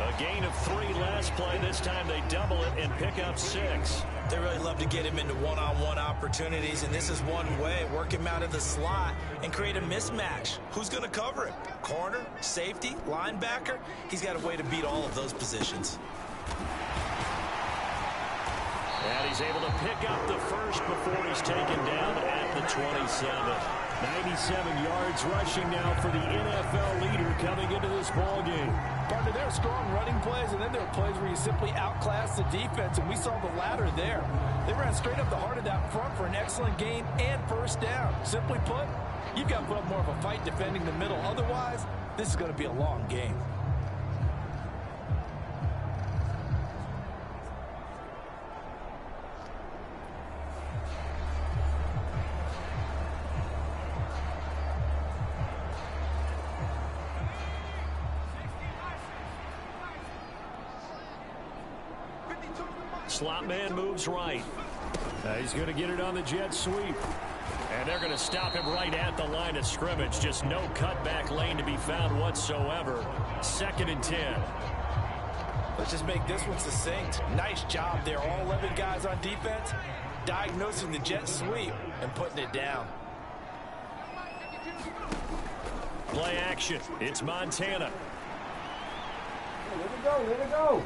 A gain of 3 last play. This time they double it and pick up 6. They really love to get him into one-on-one opportunities, and this is one way. Work him out of the slot and create a mismatch. Who's going to cover him? Corner, safety, linebacker? He's got a way to beat all of those positions. And he's able to pick up the first before he's taken down at the 27. 97 yards rushing now for the NFL leader coming into this ballgame. Part of their strong running plays, and then there are plays where you simply outclass the defense, and we saw the latter there. They ran straight up the heart of that front for an excellent gain and first down. Simply put, you've got to put up more of a fight defending the middle. Otherwise, this is going to be a long game. Slot man moves right. He's going to get it on the jet sweep. And they're going to stop him right at the line of scrimmage. Just no cutback lane to be found whatsoever. Second and 10. Let's just make this one succinct. Nice job there. All 11 guys on defense diagnosing the jet sweep and putting it down. Play action. It's Montana. Here we go, here we go.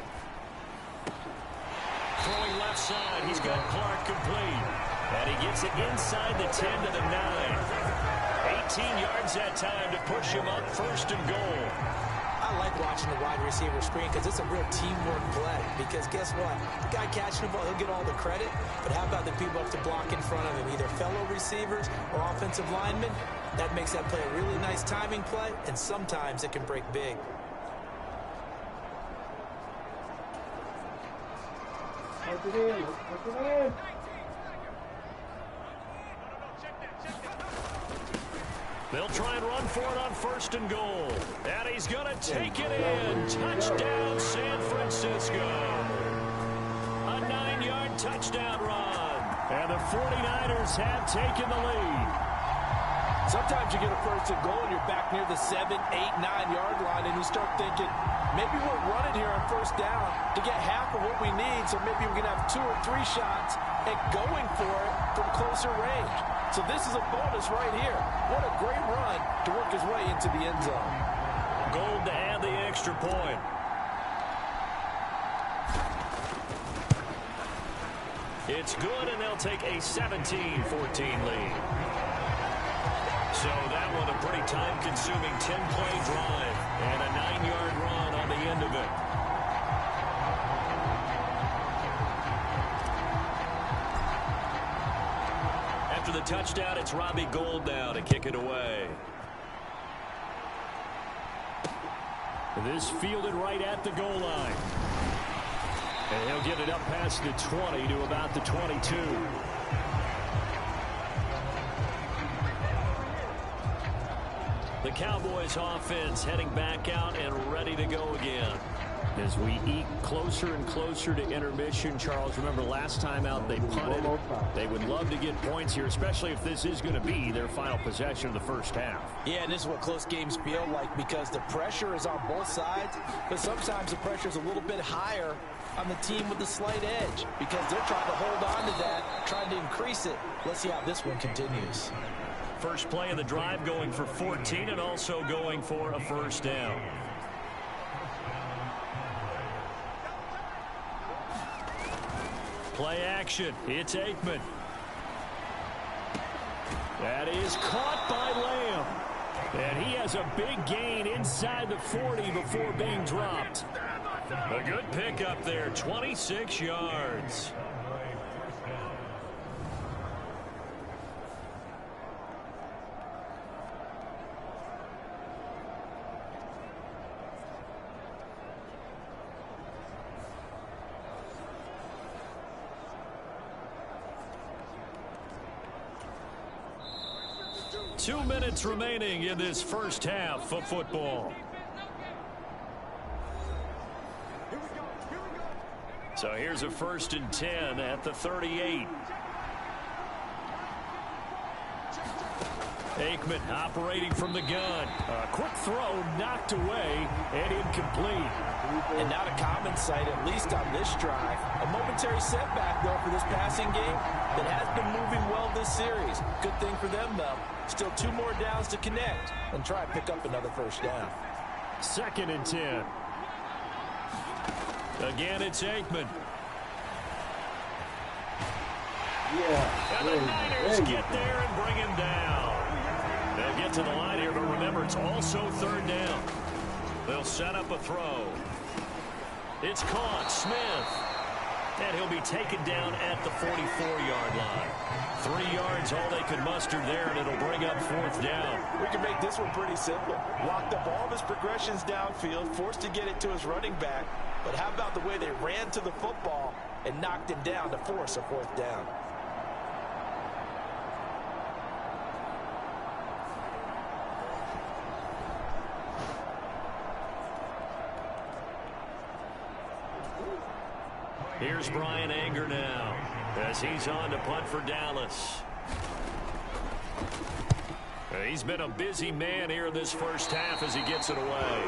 Throwing left side. He's got Clark complete. And he gets it inside the 10 to the 9. 18 yards that time to push him up first and goal. I like watching the wide receiver screen because it's a real teamwork play. Because guess what? The guy catching the ball, he'll get all the credit. But how about the people up to block in front of him? Either fellow receivers or offensive linemen. That makes that play a really nice timing play. And sometimes it can break big. Put it in, put it in. They'll try and run for it on first and goal. And he's going to take it in. Touchdown, San Francisco. A 9-yard touchdown run. And the 49ers have taken the lead. Sometimes you get a first and goal and you're back near the 7, 8, 9-yard line, and you start thinking, maybe we're running here on first down to get half of what we need, so maybe we can have 2 or 3 shots at going for it from closer range. So this is a bonus right here. What a great run to work his way into the end zone. Gold to add the extra point. It's good, and they'll take a 17-14 lead. So that one a pretty time-consuming 10-play drive and a 9-yard run on the end of it. After the touchdown, it's Robbie Gould now to kick it away. This fielded right at the goal line. And he'll get it up past the 20 to about the 22. The Cowboys offense heading back out and ready to go again. As we eke closer and closer to intermission, Charles, remember last time out they punted. They would love to get points here, especially if this is going to be their final possession of the first half. Yeah, and this is what close games feel like because the pressure is on both sides, but sometimes the pressure is a little bit higher on the team with the slight edge because they're trying to hold on to that, trying to increase it. Let's see how this one continues. First play of the drive going for 14 and also going for a first down. Play action. It's Aikman. That is caught by Lamb. And he has a big gain inside the 40 before being dropped. A good pickup there, 26 yards. Two minutes remaining in this first half of football. So here's a 1st and 10 at the 38. Aikman operating from the gun. A quick throw knocked away and incomplete. And not a common sight, at least on this drive. A momentary setback, though, for this passing game that has been moving well this series. Good thing for them, though. Still 2 more downs to connect and try and pick up another first down. 2nd and 10. Again, it's Aikman. Yeah. And the Niners get there and bring him down. They'll get to the line here, but remember, it's also 3rd down. They'll set up a throw. It's caught. Smith. And he'll be taken down at the 44-yard line. 3 yards, all they could muster there, and it'll bring up 4th down. We can make this one pretty simple. Locked up all of his progressions downfield, forced to get it to his running back. But how about the way they ran to the football and knocked him down to force a 4th down? Here's Brian Anger now as he's on to punt for Dallas. He's been a busy man here in this first half as he gets it away.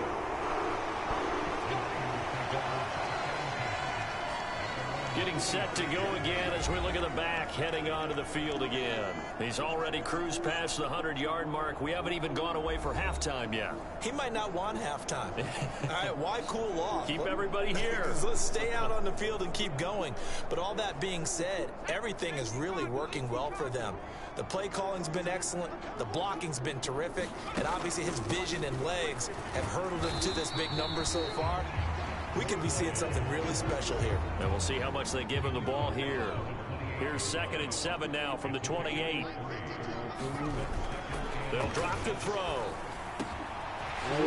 Getting set to go again as we look at the back heading onto the field again. He's already cruised past the 100-yard mark. We haven't even gone away for halftime yet. He might not want halftime. All right, why cool off? Keep everybody here. Let's stay out on the field and keep going. But all that being said, everything is really working well for them. The play calling's been excellent. The blocking's been terrific. And obviously his vision and legs have hurdled him to this big number so far. We could be seeing something really special here. And we'll see how much they give him the ball here. Here's 2nd and 7 now from the 28. They'll drop the throw.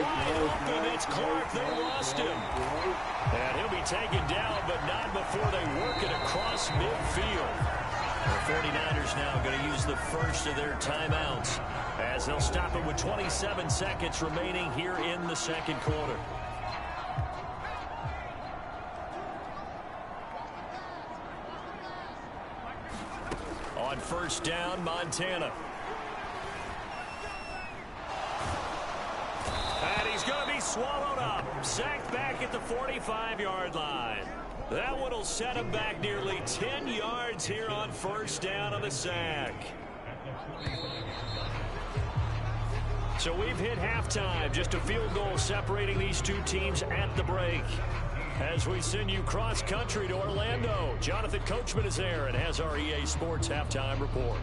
Wide open, it's Clark. They lost him. And he'll be taken down, but not before they work it across midfield. The 49ers now going to use the first of their timeouts as they'll stop it with 27 seconds remaining here in the 2nd quarter. On 1st down, Montana. And he's going to be swallowed up. Sacked back at the 45-yard line. That one will set him back nearly 10 yards here on 1st down on the sack. So we've hit halftime. Just a field goal separating these two teams at the break. As we send you cross-country to Orlando, Jonathan Coachman is there and has our EA Sports Halftime Report.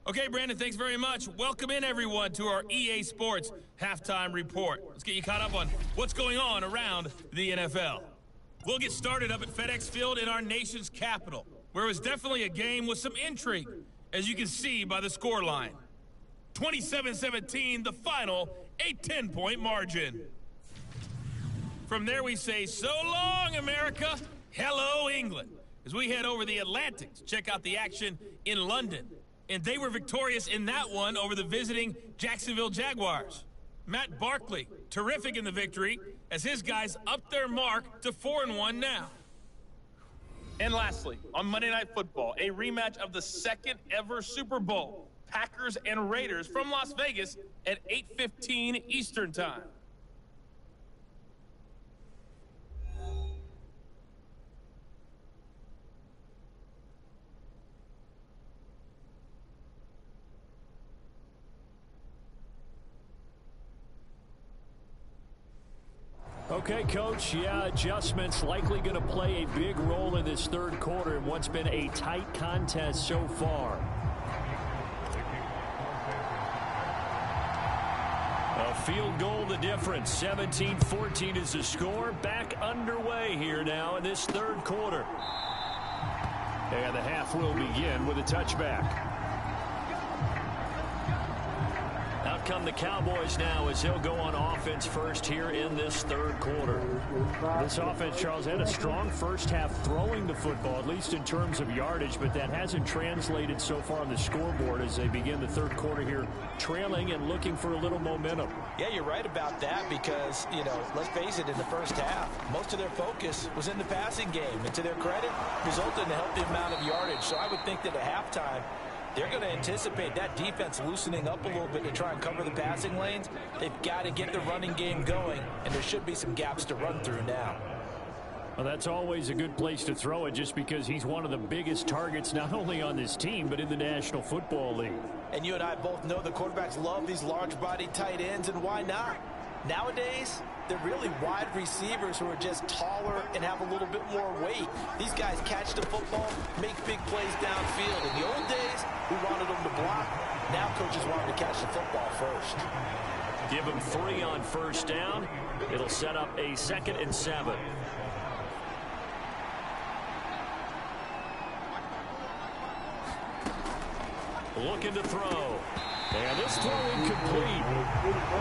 Okay, Brandon, thanks very much. Welcome in, everyone, to our EA Sports Halftime Report. Let's get you caught up on what's going on around the NFL. We'll get started up at FedEx Field in our nation's capital, where it was definitely a game with some intrigue, as you can see by the scoreline. 27-17, the final, a 10-point margin. From there, we say, so long, America. Hello, England. As we head over the Atlantic to check out the action in London. and they were victorious in that one over the visiting Jacksonville Jaguars. Matt Barkley, terrific in the victory, as his guys upped their mark to 4-1 now. And lastly, on Monday Night Football, a rematch of the second ever Super Bowl, Packers and Raiders from Las Vegas at 8:15 Eastern Time. Okay, Coach, yeah, adjustments likely going to play a big role in this third quarter in what's been a tight contest so far. A field goal the difference. 17-14 is the score. Back underway here now in this third quarter. And the half will begin with a touchback. Out come the Cowboys now as they'll go on offense first here in this third quarter. This offense, Charles, had a strong first half throwing the football, at least in terms of yardage, but that hasn't translated so far on the scoreboard as they begin the third quarter here, trailing and looking for a little momentum. Yeah, you're right about that because, let's face it, in the first half, most of their focus was in the passing game. And to their credit, resulted in a healthy amount of yardage. So I would think that at halftime, they're going to anticipate that defense loosening up a little bit to try and cover the passing lanes. They've got to get the running game going, and there should be some gaps to run through now. Well, that's always a good place to throw it just because he's one of the biggest targets not only on this team but in the National Football League. And you and I both know the quarterbacks love these large-body tight ends, and why not? Nowadays, they're really wide receivers who are just taller and have a little bit more weight. These guys catch the football, make big plays downfield. In the old days, we wanted them to block. Now coaches want them to catch the football first. Give him 3 on first down. It'll set up a 2nd and 7. Looking to throw. And this throw incomplete.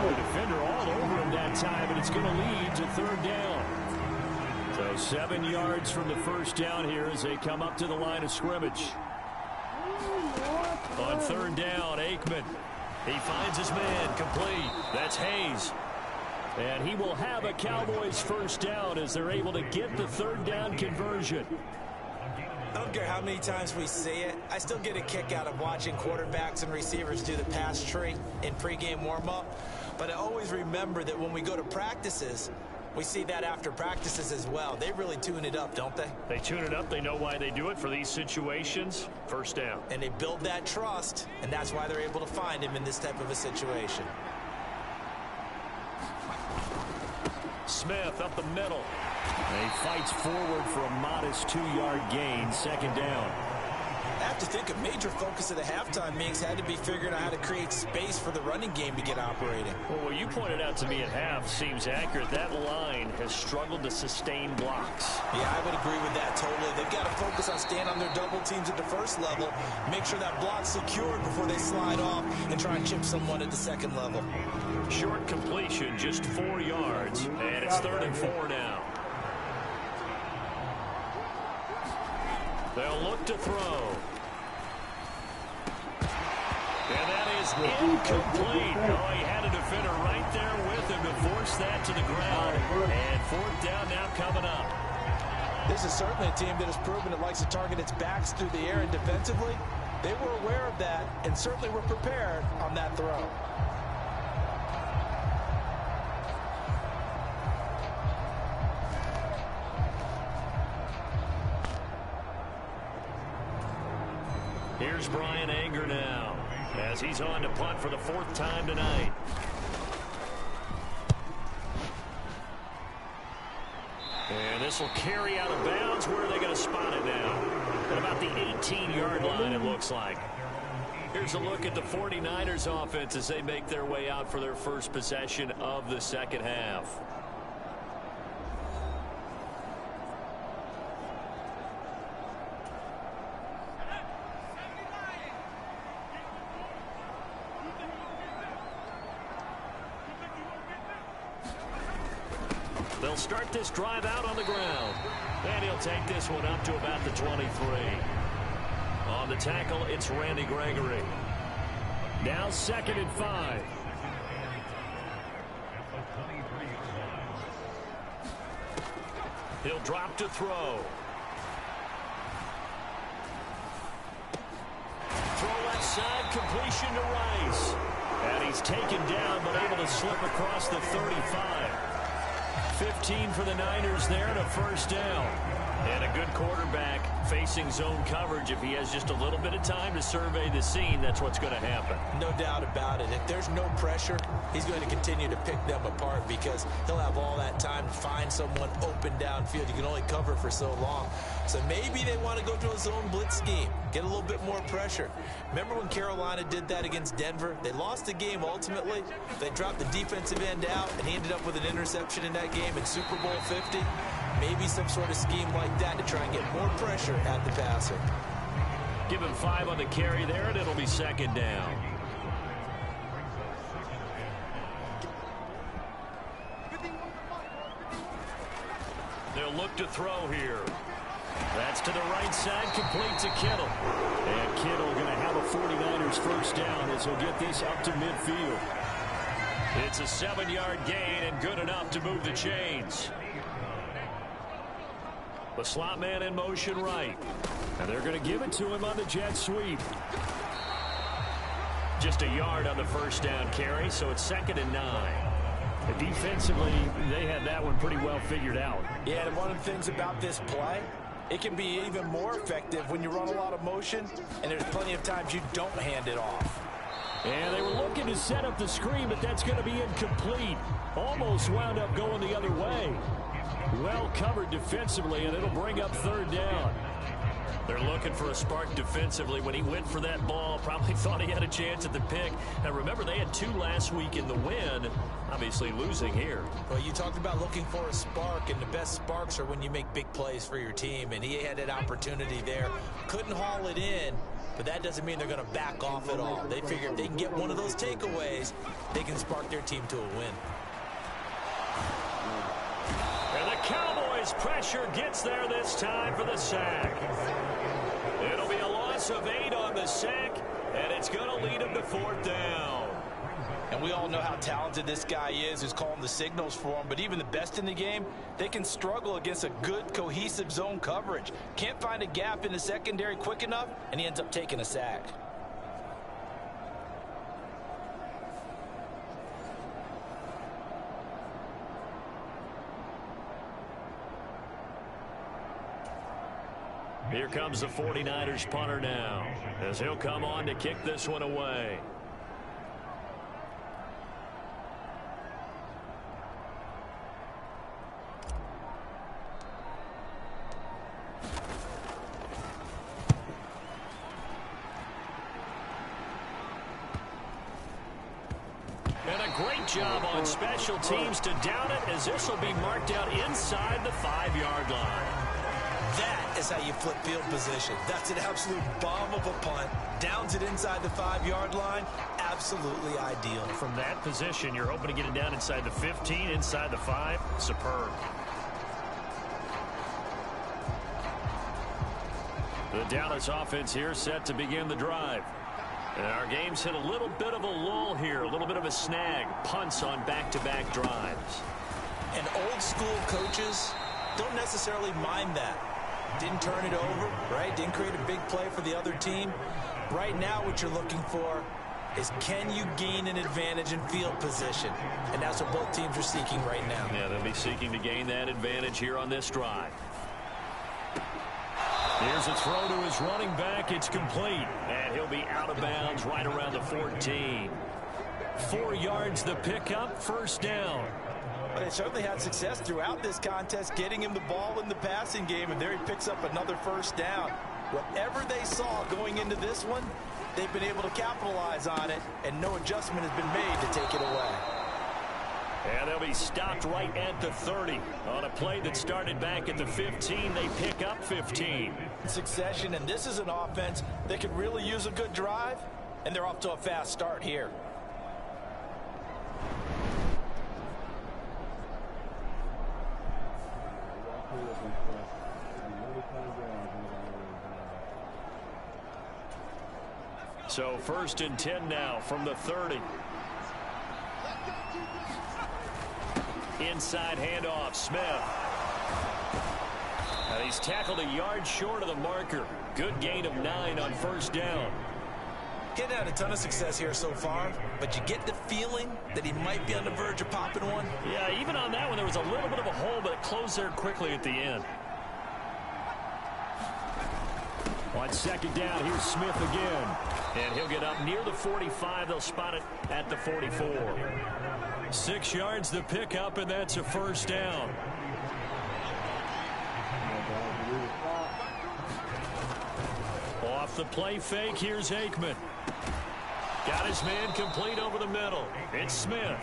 The defender all over him that time, and it's going to lead to third down. So 7 yards from the first down here as they come up to the line of scrimmage. On third down, Aikman. He finds his man complete. That's Hayes. And he will have a Cowboys first down as they're able to get the third down conversion. I don't care how many times we see it. I still get a kick out of watching quarterbacks and receivers do the pass tree in pregame warm-up. But I always remember that when we go to practices, we see that after practices as well. They really tune it up, don't they? They tune it up. They know why they do it for these situations. First down. And they build that trust, and that's why they're able to find him in this type of a situation. Smith up the middle. And he fights forward for a modest 2-yard gain, second down. I have to think a major focus of the halftime meetings had to be figuring out how to create space for the running game to get operating. Well, what you pointed out to me at half seems accurate. That line has struggled to sustain blocks. Yeah, I would agree with that totally. They've got to focus on staying on their double teams at the first level, make sure that block's secured before they slide off and try and chip someone at the second level. Short completion, just 4 yards, and it's 3rd and 4 now. They'll look to throw. And that is incomplete. Oh, he had a defender right there with him to force that to the ground. And 4th down now coming up. This is certainly a team that has proven it likes to target its backs through the air, and defensively, they were aware of that and certainly were prepared on that throw. Here's Brian Anger now as he's on to punt for the 4th time tonight. And this will carry out of bounds. Where are they going to spot it now? At about the 18-yard line, it looks like. Here's a look at the 49ers offense as they make their way out for their first possession of the second half. They'll start this drive out on the ground. And he'll take this one up to about the 23. On the tackle, it's Randy Gregory. Now 2nd and 5. He'll drop to throw. Throw left side, completion to Rice. And he's taken down, but able to slip across the 35. 15 for the Niners there and a first down. And a good quarterback facing zone coverage. If he has just a little bit of time to survey the scene, that's what's going to happen. No doubt about it. If there's no pressure, he's going to continue to pick them apart because he'll have all that time to find someone open downfield. You can only cover for so long. So maybe they want to go to a zone blitz scheme, get a little bit more pressure. Remember when Carolina did that against Denver? They lost the game ultimately. They dropped the defensive end out, and he ended up with an interception in that game in Super Bowl 50. Maybe some sort of scheme like that to try and get more pressure at the passer. Give him 5 on the carry there, and it'll be 2nd down. They'll look to throw here. That's to the right side, complete to Kittle. And Kittle going to have a 49ers first down as he'll get this up to midfield. It's a 7-yard gain and good enough to move the chains. The slot man in motion right. And they're going to give it to him on the jet sweep. Just a yard on the first down carry, so it's 2nd and 9. Defensively, they had that one pretty well figured out. Yeah, and one of the things about this play, it can be even more effective when you run a lot of motion, and there's plenty of times you don't hand it off. And they were looking to set up the screen, but that's going to be incomplete. Almost wound up going the other way. Well covered defensively, and it'll bring up 3rd down. They're looking for a spark defensively. When he went for that ball, probably thought he had a chance at the pick. Now, remember, they had 2 last week in the win, obviously losing here. Well, you talked about looking for a spark, and the best sparks are when you make big plays for your team, and he had that opportunity there. Couldn't haul it in, but that doesn't mean they're going to back off at all. They figure if they can get one of those takeaways, they can spark their team to a win. And the Cowboys' pressure gets there this time for the sack. It'll be a loss of 8 on the sack, and it's going to lead them to 4th down. And we all know how talented this guy is who's calling the signals for him, but even the best in the game, they can struggle against a good, cohesive zone coverage. Can't find a gap in the secondary quick enough, and he ends up taking a sack. Here comes the 49ers punter now, as he'll come on to kick this one away. And a great job on special teams to down it, as this will be marked out inside the 5-yard line. That is how you flip field position. That's an absolute bomb of a punt. Downs it inside the 5-yard line. Absolutely ideal. From that position, you're hoping to get it down inside the 15, inside the 5. Superb. The Dallas offense here set to begin the drive. And our game's hit a little bit of a lull here, a little bit of a snag. Punts on back-to-back drives. And old school coaches don't necessarily mind that. Didn't turn it over, right? Didn't create a big play for the other team. Right now what you're looking for is, can you gain an advantage in field position? And that's what both teams are seeking right now. Yeah, they'll be seeking to gain that advantage here on this drive. Here's a throw to his running back. It's complete. And he'll be out of bounds right around the 14. 4 yards the pickup, first down. But they certainly had success throughout this contest, getting him the ball in the passing game, and there he picks up another first down. Whatever they saw going into this one, they've been able to capitalize on it, and no adjustment has been made to take it away. And they'll be stopped right at the 30. On a play that started back at the 15, they pick up 15. Succession, and this is an offense that could really use a good drive, and they're off to a fast start here. So 1st and 10 now from the 30. Inside handoff, Smith. And he's tackled a yard short of the marker. Good gain of 9 on 1st down. Getting had a ton of success here so far, but you get the feeling that he might be on the verge of popping one. Yeah, even on that one, there was a little bit of a hole, but it closed there quickly at the end. On 2nd down, here's Smith again. And he'll get up near the 45. They'll spot it at the 44. 6 yards the pickup, and that's a 1st down. Off the play fake, here's Aikman. Got his man complete over the middle. It's Smith.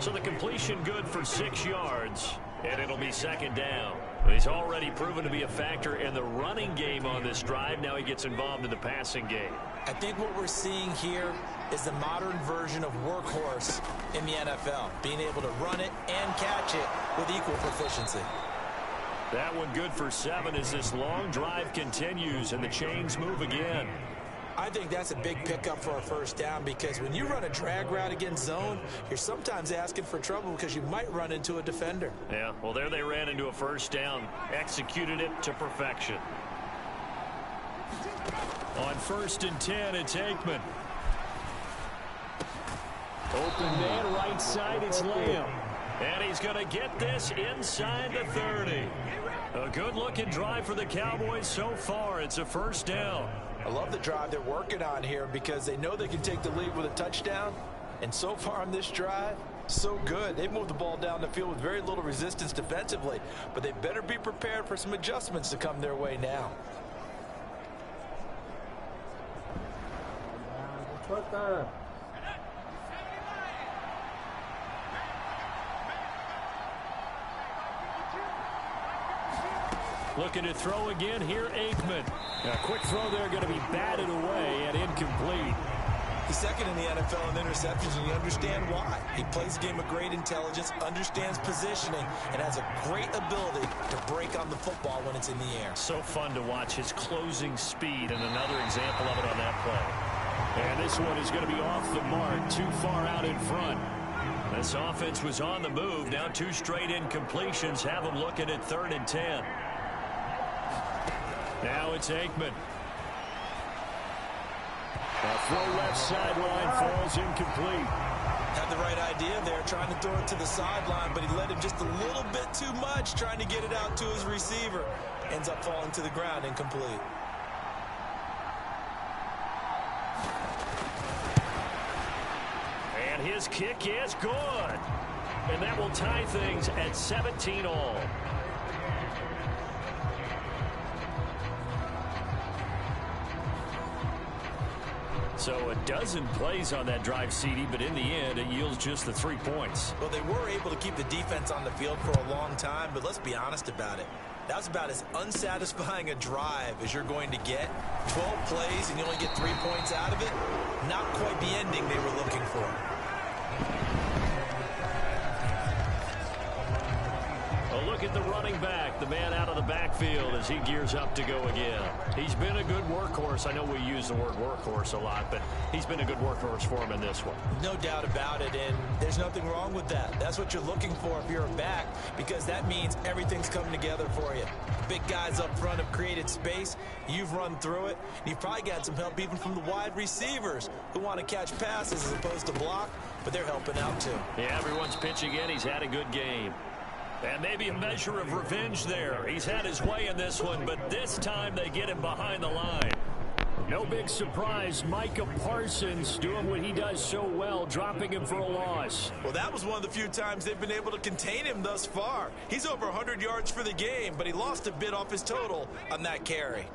So the completion good for 6 yards, and it'll be 2nd down. He's already proven to be a factor in the running game on this drive. Now he gets involved in the passing game. I think what we're seeing here is the modern version of workhorse in the NFL, being able to run it and catch it with equal proficiency. That one good for 7 as this long drive continues and the chains move again. I think that's a big pickup for a 1st down, because when you run a drag route against zone, you're sometimes asking for trouble because you might run into a defender. Yeah, well, there they ran into a 1st down, executed it to perfection. On 1st and 10, it's Aikman. Open man right side, it's Lamb. And he's going to get this inside the 30. A good-looking drive for the Cowboys so far. It's a 1st down. I love the drive they're working on here because they know they can take the lead with a touchdown. And so far on this drive, so good. They've moved the ball down the field with very little resistance defensively, but they better be prepared for some adjustments to come their way now. Looking to throw again here, Aikman. A quick throw there going to be batted away and incomplete. He's 2nd in the NFL in interceptions, and you understand why. He plays a game of great intelligence, understands positioning, and has a great ability to break on the football when it's in the air. So fun to watch his closing speed, and another example of it on that play. And this one is going to be off the mark, too far out in front. This offense was on the move. Now 2 straight incompletions have them looking at 3rd and 10. Now it's Aikman. A throw left sideline falls incomplete. Had the right idea there, trying to throw it to the sideline, but he led him just a little bit too much, trying to get it out to his receiver. Ends up falling to the ground, incomplete. And his kick is good. And that will tie things at 17 all. So a dozen plays on that drive, CD, but in the end, it yields just the 3 points. Well, they were able to keep the defense on the field for a long time, but let's be honest about it. That was about as unsatisfying a drive as you're going to get. 12 plays and you only get 3 points out of it. Not quite the ending they were looking for. A look at the running back, the man out of the backfield as he gears up to go again. He's been a good workhorse. I know we use the word workhorse a lot, but he's been a good workhorse for him in this one. No doubt about it, and there's nothing wrong with that. That's what you're looking for if you're a back, because that means everything's coming together for you. Big guys up front have created space. You've run through it. You've probably got some help even from the wide receivers who want to catch passes as opposed to block, but they're helping out too. Yeah, everyone's pitching in. He's had a good game. And maybe a measure of revenge there. He's had his way in this one, but this time they get him behind the line. No big surprise. Micah Parsons doing what he does so well, dropping him for a loss. Well, that was one of the few times they've been able to contain him thus far. He's over 100 yards for the game, but he lost a bit off his total on that carry.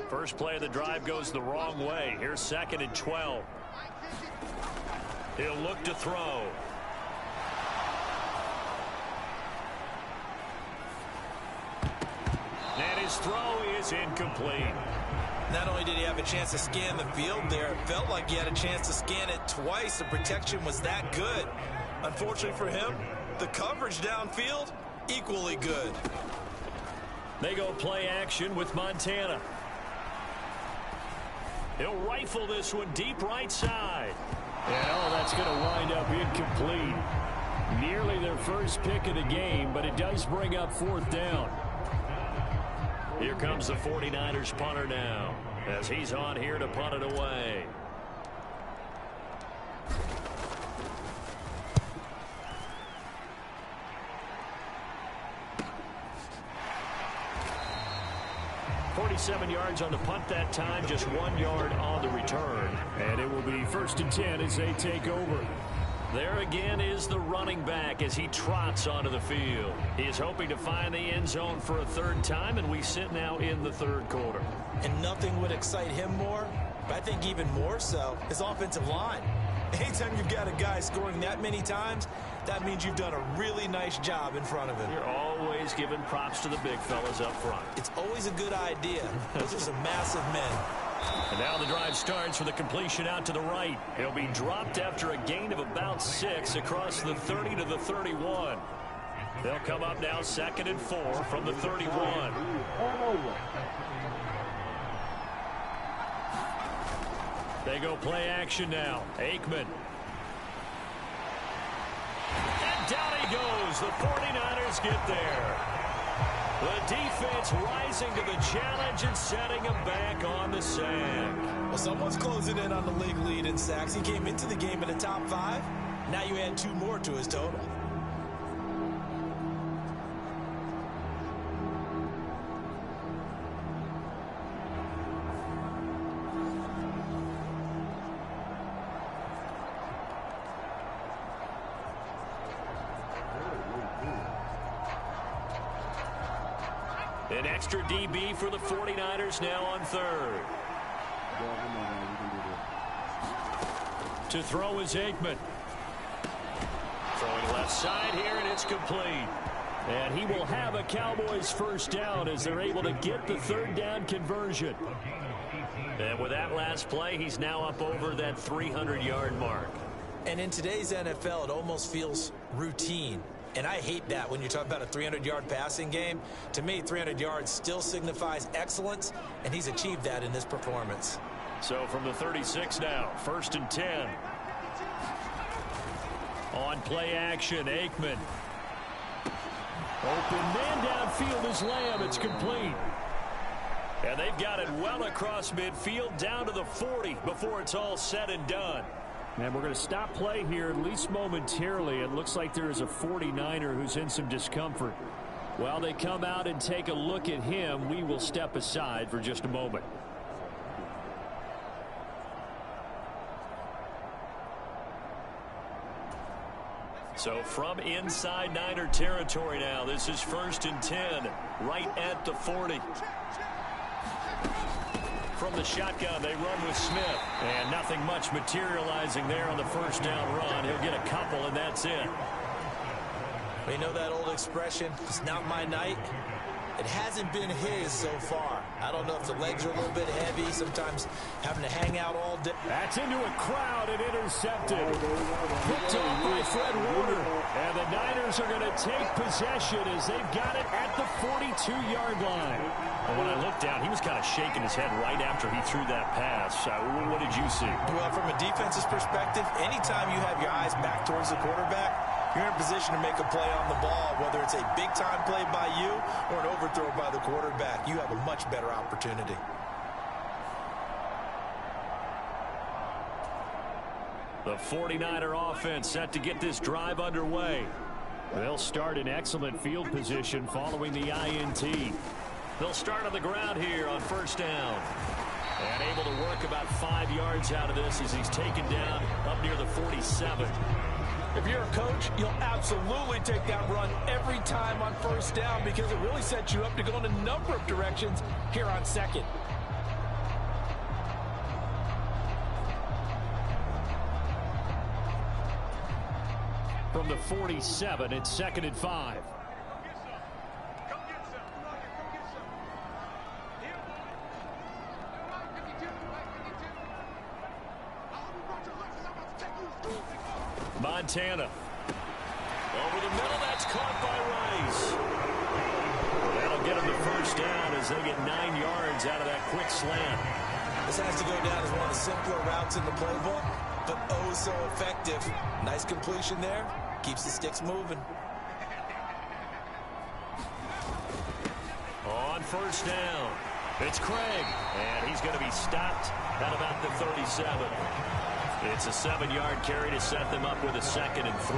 First play of the drive goes the wrong way. Here's 2nd and 12. He'll look to throw. And his throw is incomplete. Not only did he have a chance to scan the field there, it felt like he had a chance to scan it twice. The protection was that good. Unfortunately for him, the coverage downfield, equally good. They go play action with Montana. He'll rifle this one deep right side. And oh, that's going to wind up incomplete. Nearly their first pick of the game, but it does bring up fourth down. Here comes the 49ers punter now, as he's on here to punt it away. .47 yards on the punt that time, just 1 yard on the return. And it will be 1st and 10 as they take over. There again is the running back as he trots onto the field. He is hoping to find the end zone for a third time, and we sit now in the third quarter. And nothing would excite him more, but I think even more so, his offensive line. Anytime you've got a guy scoring that many times, that means you've done a really nice job in front of him. You're always giving props to the big fellas up front. It's always a good idea. Those are some massive men. And now the drive starts with a completion out to the right. He'll be dropped after a gain of about 6 across the 30 to the 31. They'll come up now 2nd and 4 from the 31. They go play action now. Aikman. And down he goes. The 49ers get there. The defense rising to the challenge and setting him back on the sack. Well, someone's closing in on the league lead in sacks. He came into the game in the top 5. Now you add 2 more to his total. An extra DB for the 49ers now on 3rd. To throw is Aikman. Throwing left side here, and it's complete. And he will have a Cowboys first down as they're able to get the 3rd down conversion. And with that last play, he's now up over that 300-yard mark. And in today's NFL, it almost feels routine. And I hate that when you talk about a 300-yard passing game. To me, 300 yards still signifies excellence, and he's achieved that in this performance. So from the 36 now, 1st and 10. On play action, Aikman. Open man downfield is Lamb. It's complete. And they've got it well across midfield down to the 40 before it's all said and done. And we're going to stop play here, at least momentarily. It looks like there is a 49er who's in some discomfort. While they come out and take a look at him, we will step aside for just a moment. So from inside Niner territory now, this is 1st and 10, right at the 40. From the shotgun, they run with Smith. And nothing much materializing there on the first down run. He'll get a couple, and that's it. We know that old expression, it's not my night. It hasn't been his so far. I don't know if the legs are a little bit heavy, sometimes having to hang out all day. That's into a crowd and intercepted. Picked off by Fred Warner. And the Niners are going to take possession as they've got it at the 42-yard line. And when I looked down, he was kind of shaking his head right after he threw that pass. What did you see? Well, from a defense's perspective, anytime you have your eyes back towards the quarterback, you're in position to make a play on the ball, whether it's a big-time play by you or an overthrow by the quarterback. You have a much better opportunity. The 49er offense set to get this drive underway. They'll start in excellent field position following the INT. They'll start on the ground here on first down. And able to work about 5 yards out of this as he's taken down up near the 47. If you're a coach, you'll absolutely take that run every time on first down because it really sets you up to go in a number of directions here on second. From the 47, it's 2nd and 5. Montana. Over the middle, that's caught by Rice. That'll get him the first down as they get 9 yards out of that quick slant. This has to go down as one of the simpler routes in the playbook, but oh so effective. Nice completion there. Keeps the sticks moving. On first down, it's Craig, and he's going to be stopped at about the 37. It's a 7-yard carry to set them up with a 2nd and 3.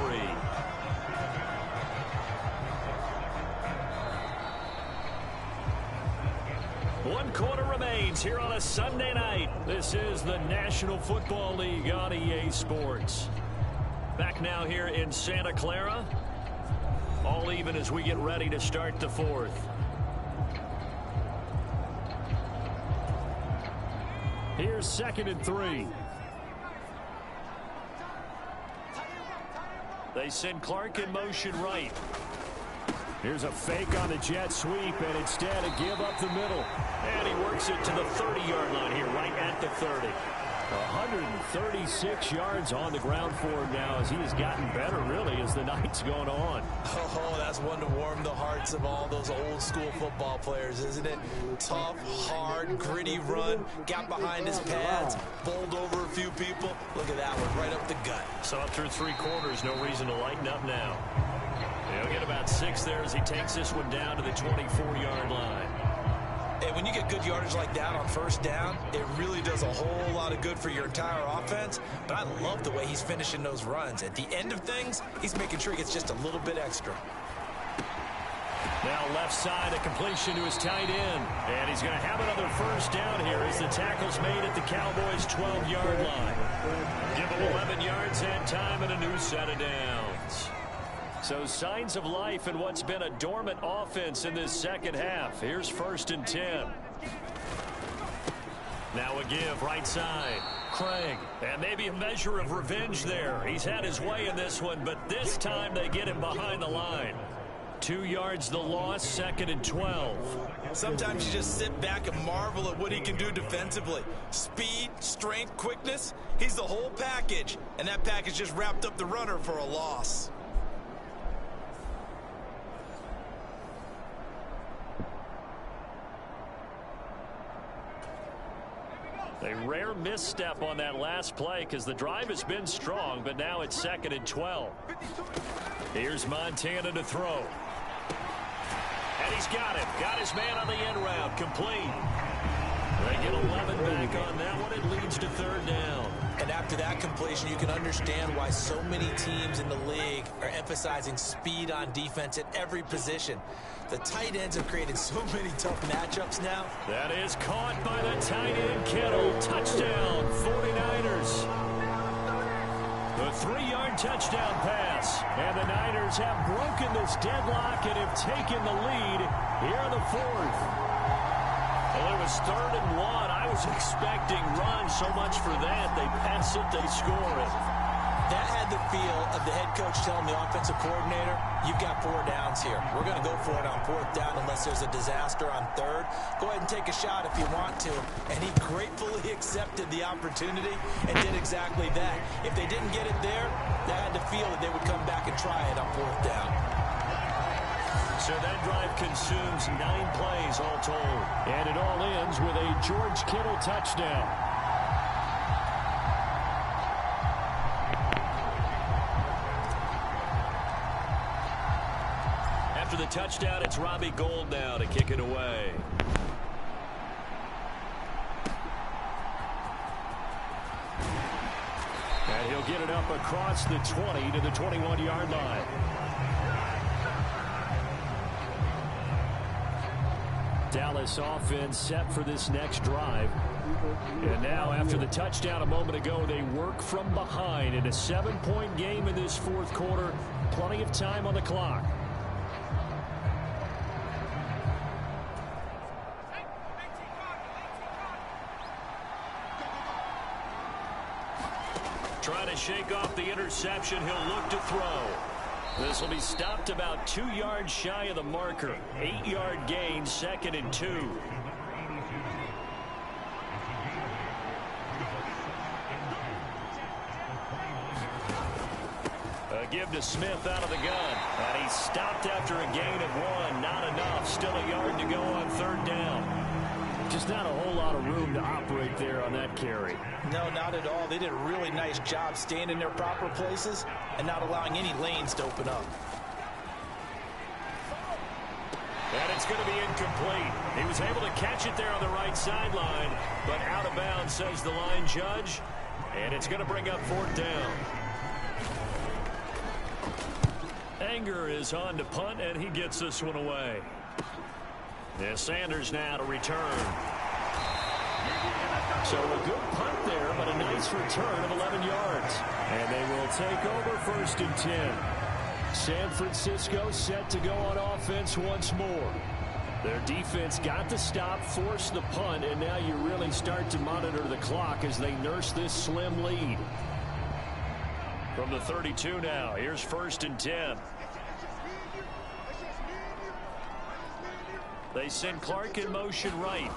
One quarter remains here on a Sunday night. This is the National Football League on EA Sports. Back now here in Santa Clara. All even as we get ready to start the 4th. Here's 2nd and 3. They send Clark in motion right. Here's a fake on the jet sweep, and instead a give up the middle. And he works it to the 30-yard line here, right at the 30. 136 yards on the ground for him now as he has gotten better, really, as the night's gone on. Oh, that's one to warm the hearts of all those old-school football players, isn't it? Tough, hard, gritty run, got behind his pads, bowled over a few people. Look at that one, right up the gut. So up through 3 quarters, no reason to lighten up now. He'll get about 6 there as he takes this one down to the 24-yard line. And when you get good yardage like that on first down, it really does a whole lot of good for your entire offense. But I love the way he's finishing those runs. At the end of things, he's making sure he gets just a little bit extra. Now left side, a completion to his tight end. And he's going to have another first down here as the tackle's made at the Cowboys' 12-yard line. Give him 11 yards and time and a new set of downs. So signs of life in what's been a dormant offense in this second half. Here's 1st and 10. Now a give right side. Craig. And maybe a measure of revenge there. He's had his way in this one, but this time they get him behind the line. 2 yards the loss, 2nd and 12. Sometimes you just sit back and marvel at what he can do defensively. Speed, strength, quickness. He's the whole package. And that package just wrapped up the runner for a loss. A rare misstep on that last play because the drive has been strong, but now it's 2nd and 12. Here's Montana to throw. And he's got it. Got his man on the end route. Complete. They get 11 back on that one. It leads to 3rd down. And after that completion, you can understand why so many teams in the league are emphasizing speed on defense at every position. The tight ends have created so many tough matchups now. That is caught by the tight end, Kittle. Touchdown, 49ers. The 3-yard touchdown pass. And the Niners have broken this deadlock and have taken the lead here in the 4th. Well, it was 3rd and 1. I was expecting run, so much for that. They pass it, they score it. That had the feel of the head coach telling the offensive coordinator, you've got 4 downs here. We're going to go for it on 4th down unless there's a disaster on 3rd. Go ahead and take a shot if you want to. And he gratefully accepted the opportunity and did exactly that. If they didn't get it there, they had the feel that they would come back and try it on 4th down. So that drive consumes 9 plays all told. And it all ends with a George Kittle touchdown. After the touchdown, it's Robbie Gould now to kick it away. And he'll get it up across the 20 to the 21-yard line. Dallas offense set for this next drive. And now after the touchdown a moment ago, they work from behind in a 7-point game in this 4th quarter. Plenty of time on the clock. Trying to shake off the interception. He'll look to throw. This will be stopped about 2 yards shy of the marker. 8-yard gain, 2nd and 2. A give to Smith out of the gun. And he's stopped after a gain of 1. Not enough. Still a yard to go on 3rd down. Just not a whole lot of room to operate there on that carry. No, not at all. They did a really nice job staying in their proper places and not allowing any lanes to open up. And it's going to be incomplete. He was able to catch it there on the right sideline, but out of bounds, says the line judge. And it's going to bring up 4th down. Anger is on to punt, and he gets this one away. Yeah, Sanders now to return. So a good punt there, but a nice return of 11 yards. And they will take over 1st and 10. San Francisco set to go on offense once more. Their defense got the stop, forced the punt, and now you really start to monitor the clock as they nurse this slim lead. From the 32 now, here's 1st and 10. They send Clark in motion right.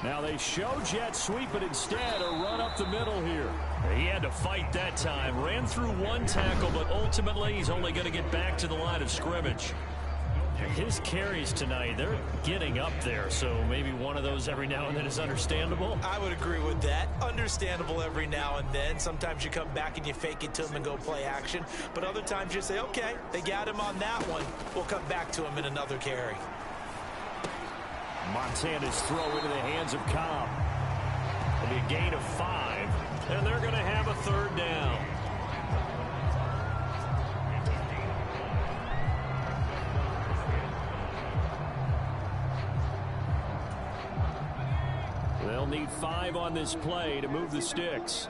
Now they show jet sweep, but instead a run up the middle here. He had to fight that time. Ran through one tackle, but ultimately he's only going to get back to the line of scrimmage. His carries tonight, they're getting up there, so maybe one of those every now and then is understandable. I would agree with that. Understandable every now and then. Sometimes you come back and you fake it to him and go play action. But other times you say, okay, they got him on that one. We'll come back to him in another carry. Montana's throw into the hands of Cobb. It'll be a gain of 5, and they're going to have a 3rd down. They'll need 5 on this play to move the sticks.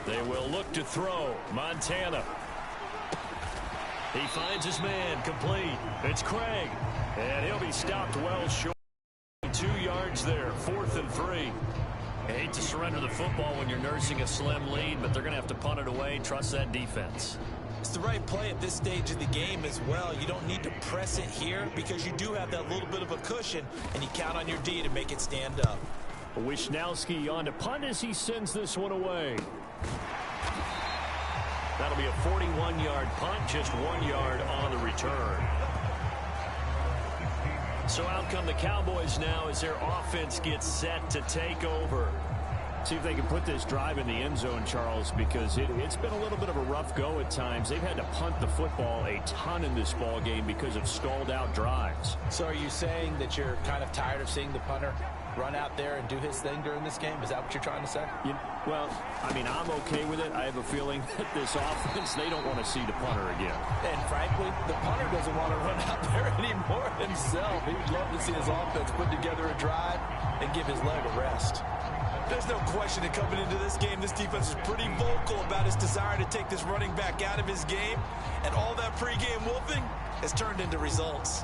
They will look to throw. Montana. He finds his man, complete. It's Craig, and he'll be stopped well short. 2 yards there, 4th and 3. I hate to surrender the football when you're nursing a slim lead, but they're going to have to punt it away. Trust that defense. It's the right play at this stage of the game as well. You don't need to press it here because you do have that little bit of a cushion, and you count on your D to make it stand up. Wisnowski on to punt as he sends this one away. That'll be a 41-yard punt, just 1 yard on the return. So out come the Cowboys now as their offense gets set to take over. See if they can put this drive in the end zone, Charles, because it's been a little bit of a rough go at times. They've had to punt the football a ton in this ball game because of stalled-out drives. So are you saying that you're kind of tired of seeing the punter run out there and do his thing during this game? Is that what you're trying to say? Well, I mean, I'm okay with it. I have a feeling that this offense, they don't want to see the punter again. And frankly, the punter doesn't want to run out there anymore himself. He would love to see his offense put together a drive and give his leg a rest. There's no question that coming into this game, this defense is pretty vocal about its desire to take this running back out of his game. And all that pregame wolfing has turned into results.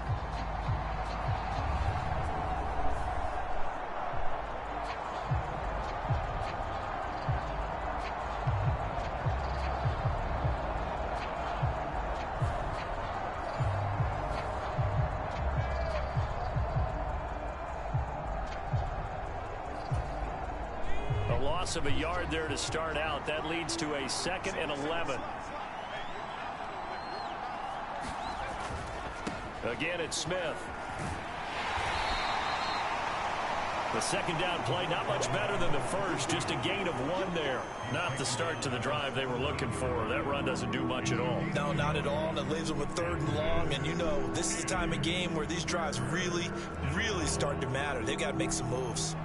Loss of a yard there to start out. That leads to a 2nd and 11. Again, it's Smith. The 2nd down play, not much better than the first. Just a gain of 1 there. Not the start to the drive they were looking for. That run doesn't do much at all. No, not at all. And it leaves them with 3rd and long. And you know, this is the time of game where these drives really, really start to matter. They've got to make some moves.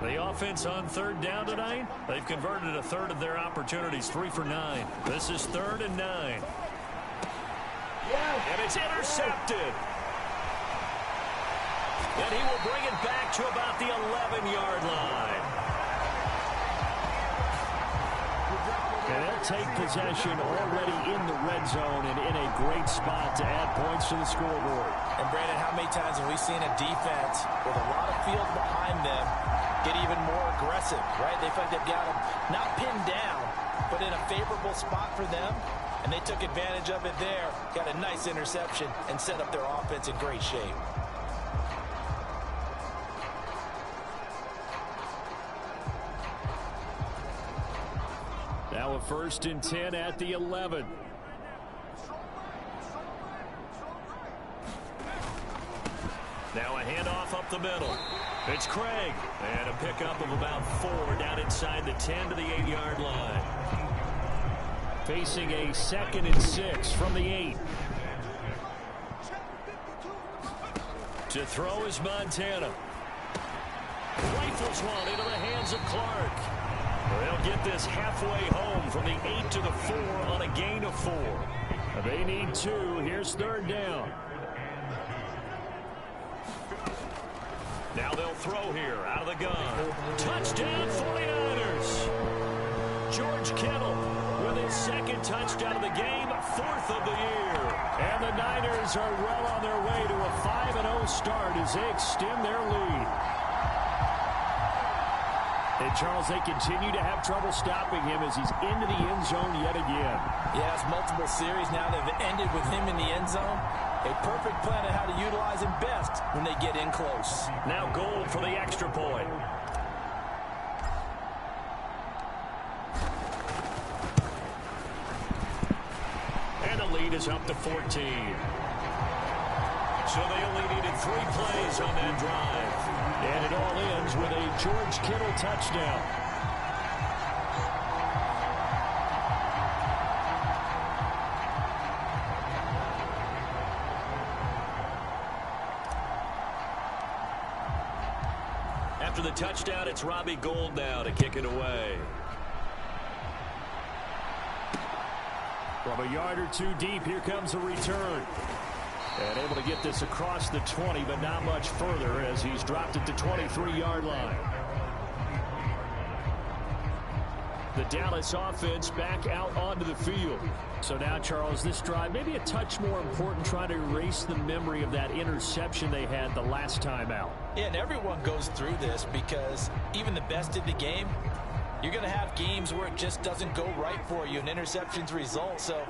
The offense on 3rd down tonight, they've converted a 1/3 of their opportunities, 3 for 9. This is 3rd and 9. And it's intercepted. And he will bring it back to about the 11-yard line. And they'll take possession already in the red zone and in a great spot to add points to the scoreboard. And Brandon, how many times have we seen a defense with a lot of field behind them get even more aggressive, right? They feel like they've got them not pinned down, but in a favorable spot for them, and they took advantage of it there, got a nice interception, and set up their offense in great shape. Now a 1st and 10 at the 11. Now a handoff up the middle. It's Craig. And a pickup of about 4 down inside the 10 to the 8-yard line. Facing a 2nd and 6 from the 8. To throw is Montana. Rifles one into the hands of Clark. They'll get this halfway home from the 8 to the 4 on a gain of 4. They need 2. Here's 3rd down. Now they'll throw here out of the gun. Touchdown 49ers. George Kittle with his 2nd touchdown of the game, 4th of the year. And the Niners are well on their way to a 5-0 start as they extend their lead. And Charles, they continue to have trouble stopping him as he's into the end zone yet again. Yes, multiple series now that have ended with him in the end zone. A perfect plan on how to utilize him best when they get in close. Now Gold for the extra point. And the lead is up to 14. So they only needed 3 plays on that drive. And it all ends with a George Kittle touchdown. After the touchdown, it's Robbie Gould now to kick it away. From a yard or 2 deep, here comes a return. And able to get this across the 20, but not much further as he's dropped it to 23-yard line. The Dallas offense back out onto the field. So now, Charles, this drive maybe a touch more important, trying to erase the memory of that interception they had the last time out. Yeah, and everyone goes through this because even the best in the game, you're going to have games where it just doesn't go right for you and interceptions result. So,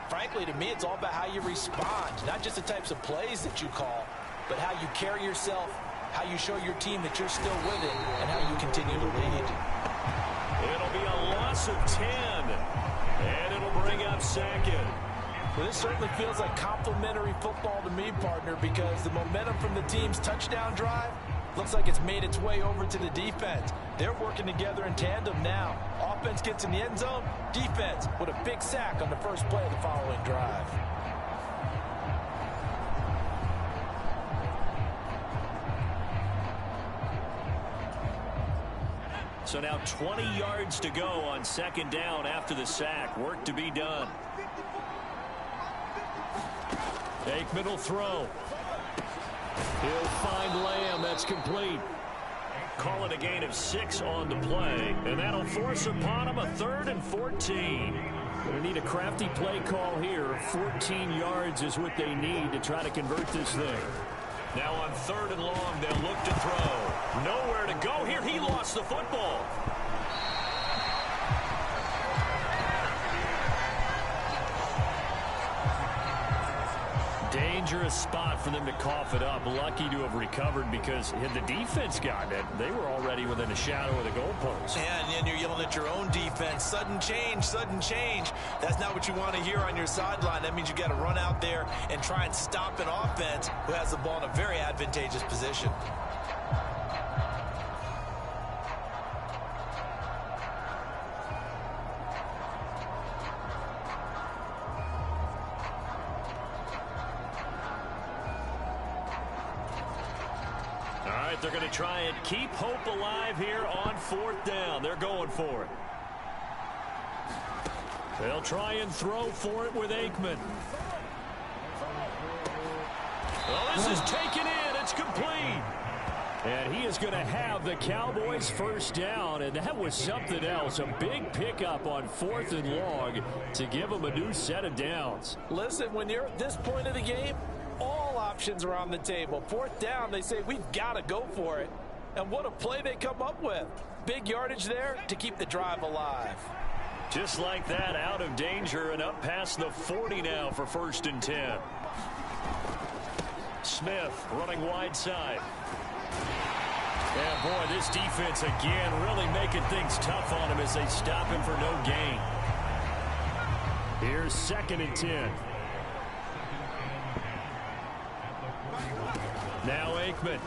frankly, to me, it's all about how you respond, not just the types of plays that you call, but how you carry yourself, how you show your team that you're still with it, and how you continue to lead. It'll be a loss of 10, and it'll bring up 2nd. Well, this certainly feels like complimentary football to me, partner, because the momentum from the team's touchdown drive looks like it's made its way over to the defense. They're working together in tandem now. Offense gets in the end zone, defense with a big sack on the first play of the following drive. So now 20 yards to go on 2nd down after the sack. Work to be done. Aikman will throw. He'll find Lamb. That's complete. Call it a gain of 6 on the play, and that'll force upon him a 3rd and 14. Going to need a crafty play call here. 14 yards is what they need to try to convert this thing. Now on 3rd and long, they'll look to throw. Nowhere to go here. He lost the football. Dangerous spot for them to cough it up. Lucky to have recovered because had the defense gotten it, they were already within a shadow of the goalpost. Yeah, and then you're yelling at your own defense. Sudden change, sudden change. That's not what you want to hear on your sideline. That means you got to run out there and try and stop an offense who has the ball in a very advantageous position. They're going to try and keep hope alive here on 4th down. They're going for it. They'll try and throw for it with Aikman. Well, this is taken in. It's complete. And he is going to have the Cowboys' 1st down, and that was something else. A big pickup on 4th and long to give them a new set of downs. Listen, when you're at this point of the game, all options are on the table. 4th down, they say, we've got to go for it. And what a play they come up with. Big yardage there to keep the drive alive. Just like that, out of danger and up past the 40 now for 1st and 10. Smith running wide side. Yeah, boy, this defense again really making things tough on him as they stop him for no gain. Here's 2nd and 10. Now Aikman.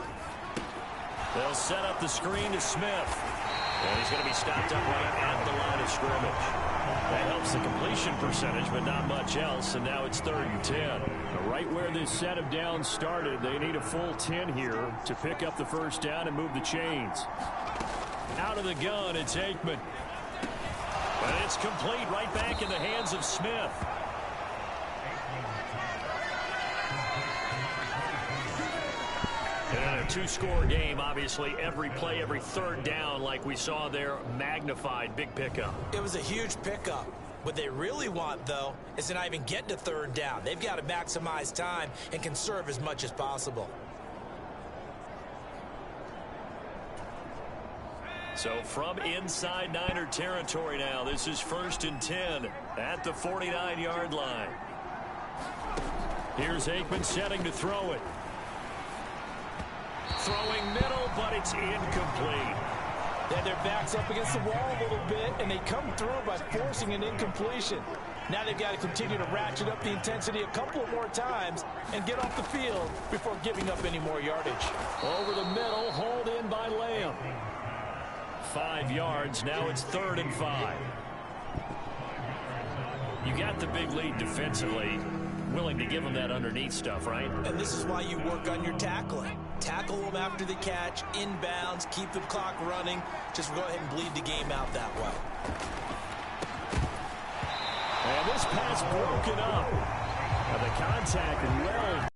They'll set up the screen to Smith. And he's going to be stopped up right at the line of scrimmage. That helps the completion percentage, but not much else, and now it's 3rd and 10. Right where this set of downs started, they need a full 10 here to pick up the first down and move the chains. Out of the gun, it's Aikman. And it's complete right back in the hands of Smith. And in a 2-score game, obviously, every play, every 3rd down, like we saw there, magnified. Big pickup. It was a huge pickup. What they really want, though, is to not even get to 3rd down. They've got to maximize time and conserve as much as possible. So from inside Niner territory now, this is 1st and 10 at the 49-yard line. Here's Aikman setting to throw it. Throwing middle, but it's incomplete. Then their backs up against the wall a little bit, and they come through by forcing an incompletion. Now they've got to continue to ratchet up the intensity a couple of more times and get off the field before giving up any more yardage. Over the middle, hauled in by Lamb. 5 yards, now it's 3rd and 5. You got the big lead defensively. Willing to give them that underneath stuff, right? And this is why you work on your tackling. Tackle them after the catch, inbounds, keep the clock running. Just go ahead and bleed the game out that way. And this pass broken up. And the contact well.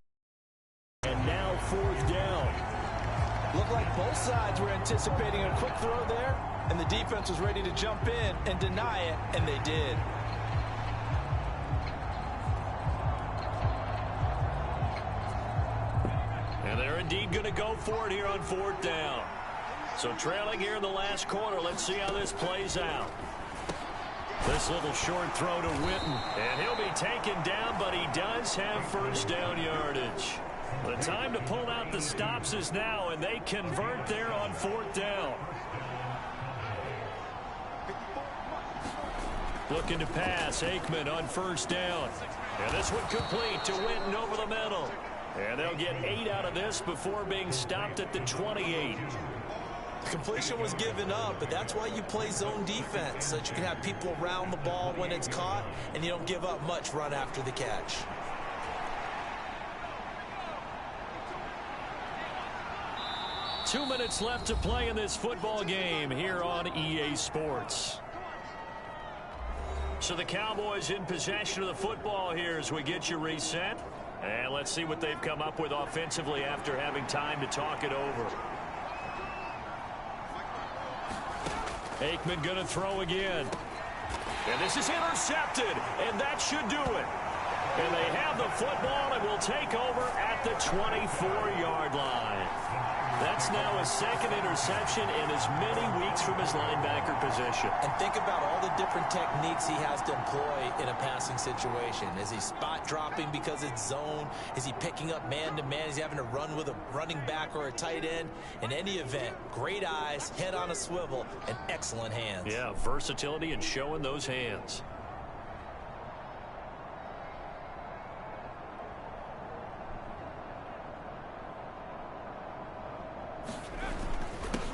And now 4th down. Looked like both sides were anticipating a quick throw there, and the defense was ready to jump in and deny it, and they did. And they're indeed going to go for it here on 4th down. So trailing here in the last quarter, let's see how this plays out. This little short throw to Witten, and he'll be taken down, but he does have first down yardage. The time to pull out the stops is now, and they convert there on 4th down. Looking to pass, Aikman on first down. And this one complete to Witten over the middle. And they'll get 8 out of this before being stopped at the 28. Completion was given up, but that's why you play zone defense, so that you can have people around the ball when it's caught, and you don't give up much run after the catch. Two minutes left to play in this football game here on EA Sports. So the Cowboys in possession of the football here as we get you reset. And let's see what they've come up with offensively after having time to talk it over. Aikman going to throw again. And this is intercepted, and that should do it. And they have the football and will take over at the 24-yard line. That's now his second interception in as many weeks from his linebacker position. And think about all the different techniques he has to employ in a passing situation. Is he spot dropping because it's zone? Is he picking up man-to-man? Is he having to run with a running back or a tight end? In any event, great eyes, head on a swivel, and excellent hands. Yeah, versatility and showing those hands.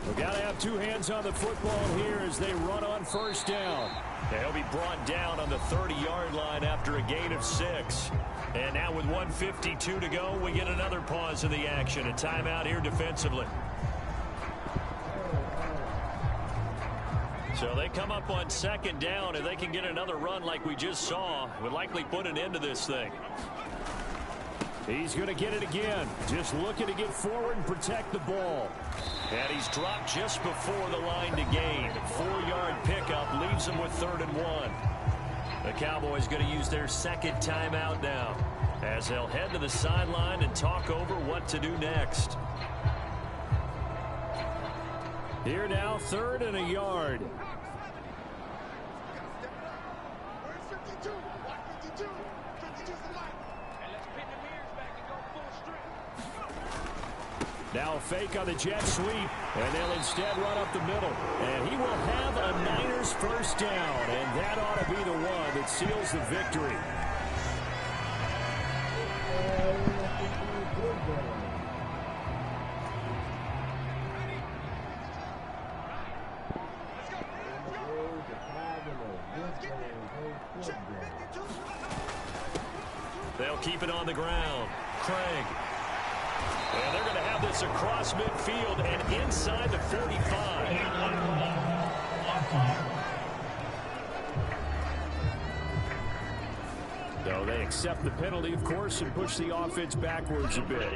We've got to have two hands on the football here as they run on first down. They'll be brought down on the 30-yard line after a gain of 6. And now with 1:52 to go, we get another pause in the action. A timeout here defensively. So they come up on second down, and they can get another run like we just saw. Would likely put an end to this thing. He's going to get it again. Just looking to get forward and protect the ball. And he's dropped just before the line to gain. 4-yard pickup leaves them with 3rd and 1. The Cowboys going to use their second timeout now as they'll head to the sideline and talk over what to do next. Here now, 3rd and a yard. Now a fake on the jet sweep, and they'll instead run up the middle. And he will have a Niners first down, and that ought to be the one that seals the victory. They'll keep it on the ground. Craig. And they're going to have this across midfield and inside the 45. So they accept the penalty, of course, and push the offense backwards a bit.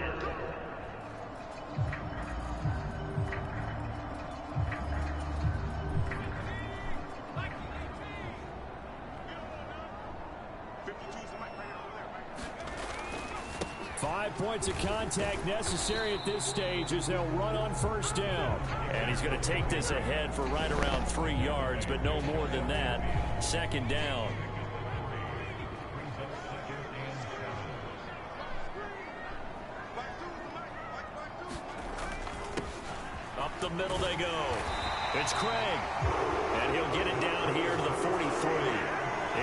Points of contact necessary at this stage as they'll run on first down. And he's going to take this ahead for right around 3 yards, but no more than that. Second down. Up the middle they go. It's Craig. And he'll get it down here to the 43.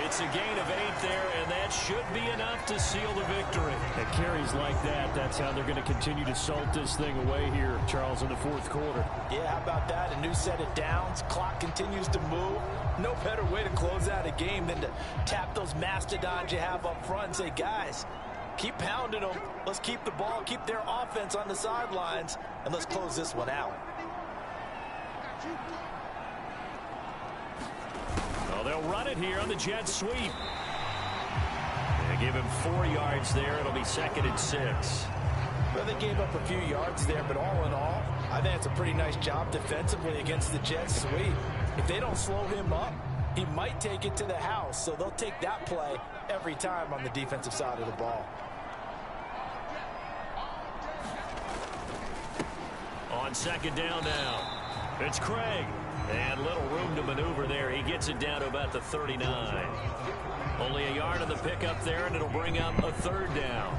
It's a gain of 8 there, and that should be enough to seal the victory. At carries like that, that's how they're going to continue to salt this thing away here, Charles, in the fourth quarter. Yeah, how about that? A new set of downs. Clock continues to move. No better way to close out a game than to tap those mastodons you have up front and say, guys, keep pounding them. Let's keep the ball, keep their offense on the sidelines, and let's close this one out. Well, they'll run it here on the jet sweep. They give him 4 yards there. It'll be 2nd and 6. Well, they gave up a few yards there, but all in all, I think it's a pretty nice job defensively against the jet sweep. If they don't slow him up, he might take it to the house, so they'll take that play every time on the defensive side of the ball. On second down now, it's Craig. And little room to maneuver there. He gets it down to about the 39. Only a yard on the pickup there, and it'll bring up a 3rd down.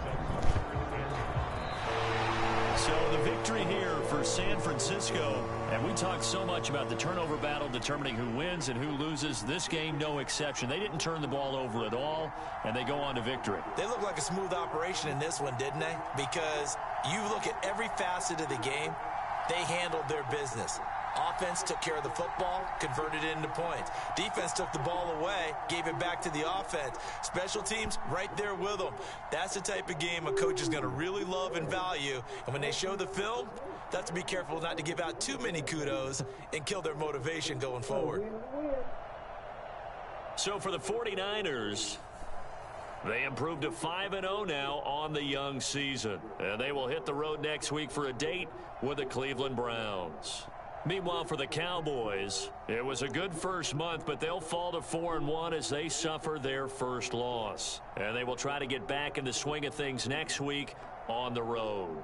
So the victory here for San Francisco. And we talked so much about the turnover battle determining who wins and who loses. This game, no exception. They didn't turn the ball over at all, and they go on to victory. They look like a smooth operation in this one, didn't they? Because you look at every facet of the game, they handled their business. Offense took care of the football, converted it into points. Defense took the ball away, gave it back to the offense. Special teams, right there with them. That's the type of game a coach is going to really love and value. And when they show the film, that's to be careful not to give out too many kudos and kill their motivation going forward. So for the 49ers, they improved to 5-0 now on the young season. And they will hit the road next week for a date with the Cleveland Browns. Meanwhile, for the Cowboys, it was a good first month, but they'll fall to 4-1 as they suffer their first loss. And they will try to get back in the swing of things next week on the road.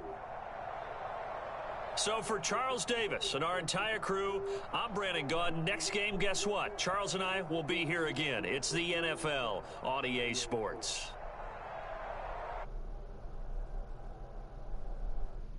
So for Charles Davis and our entire crew, I'm Brandon Gaudin. Next game, guess what? Charles and I will be here again. It's the NFL on EA Sports.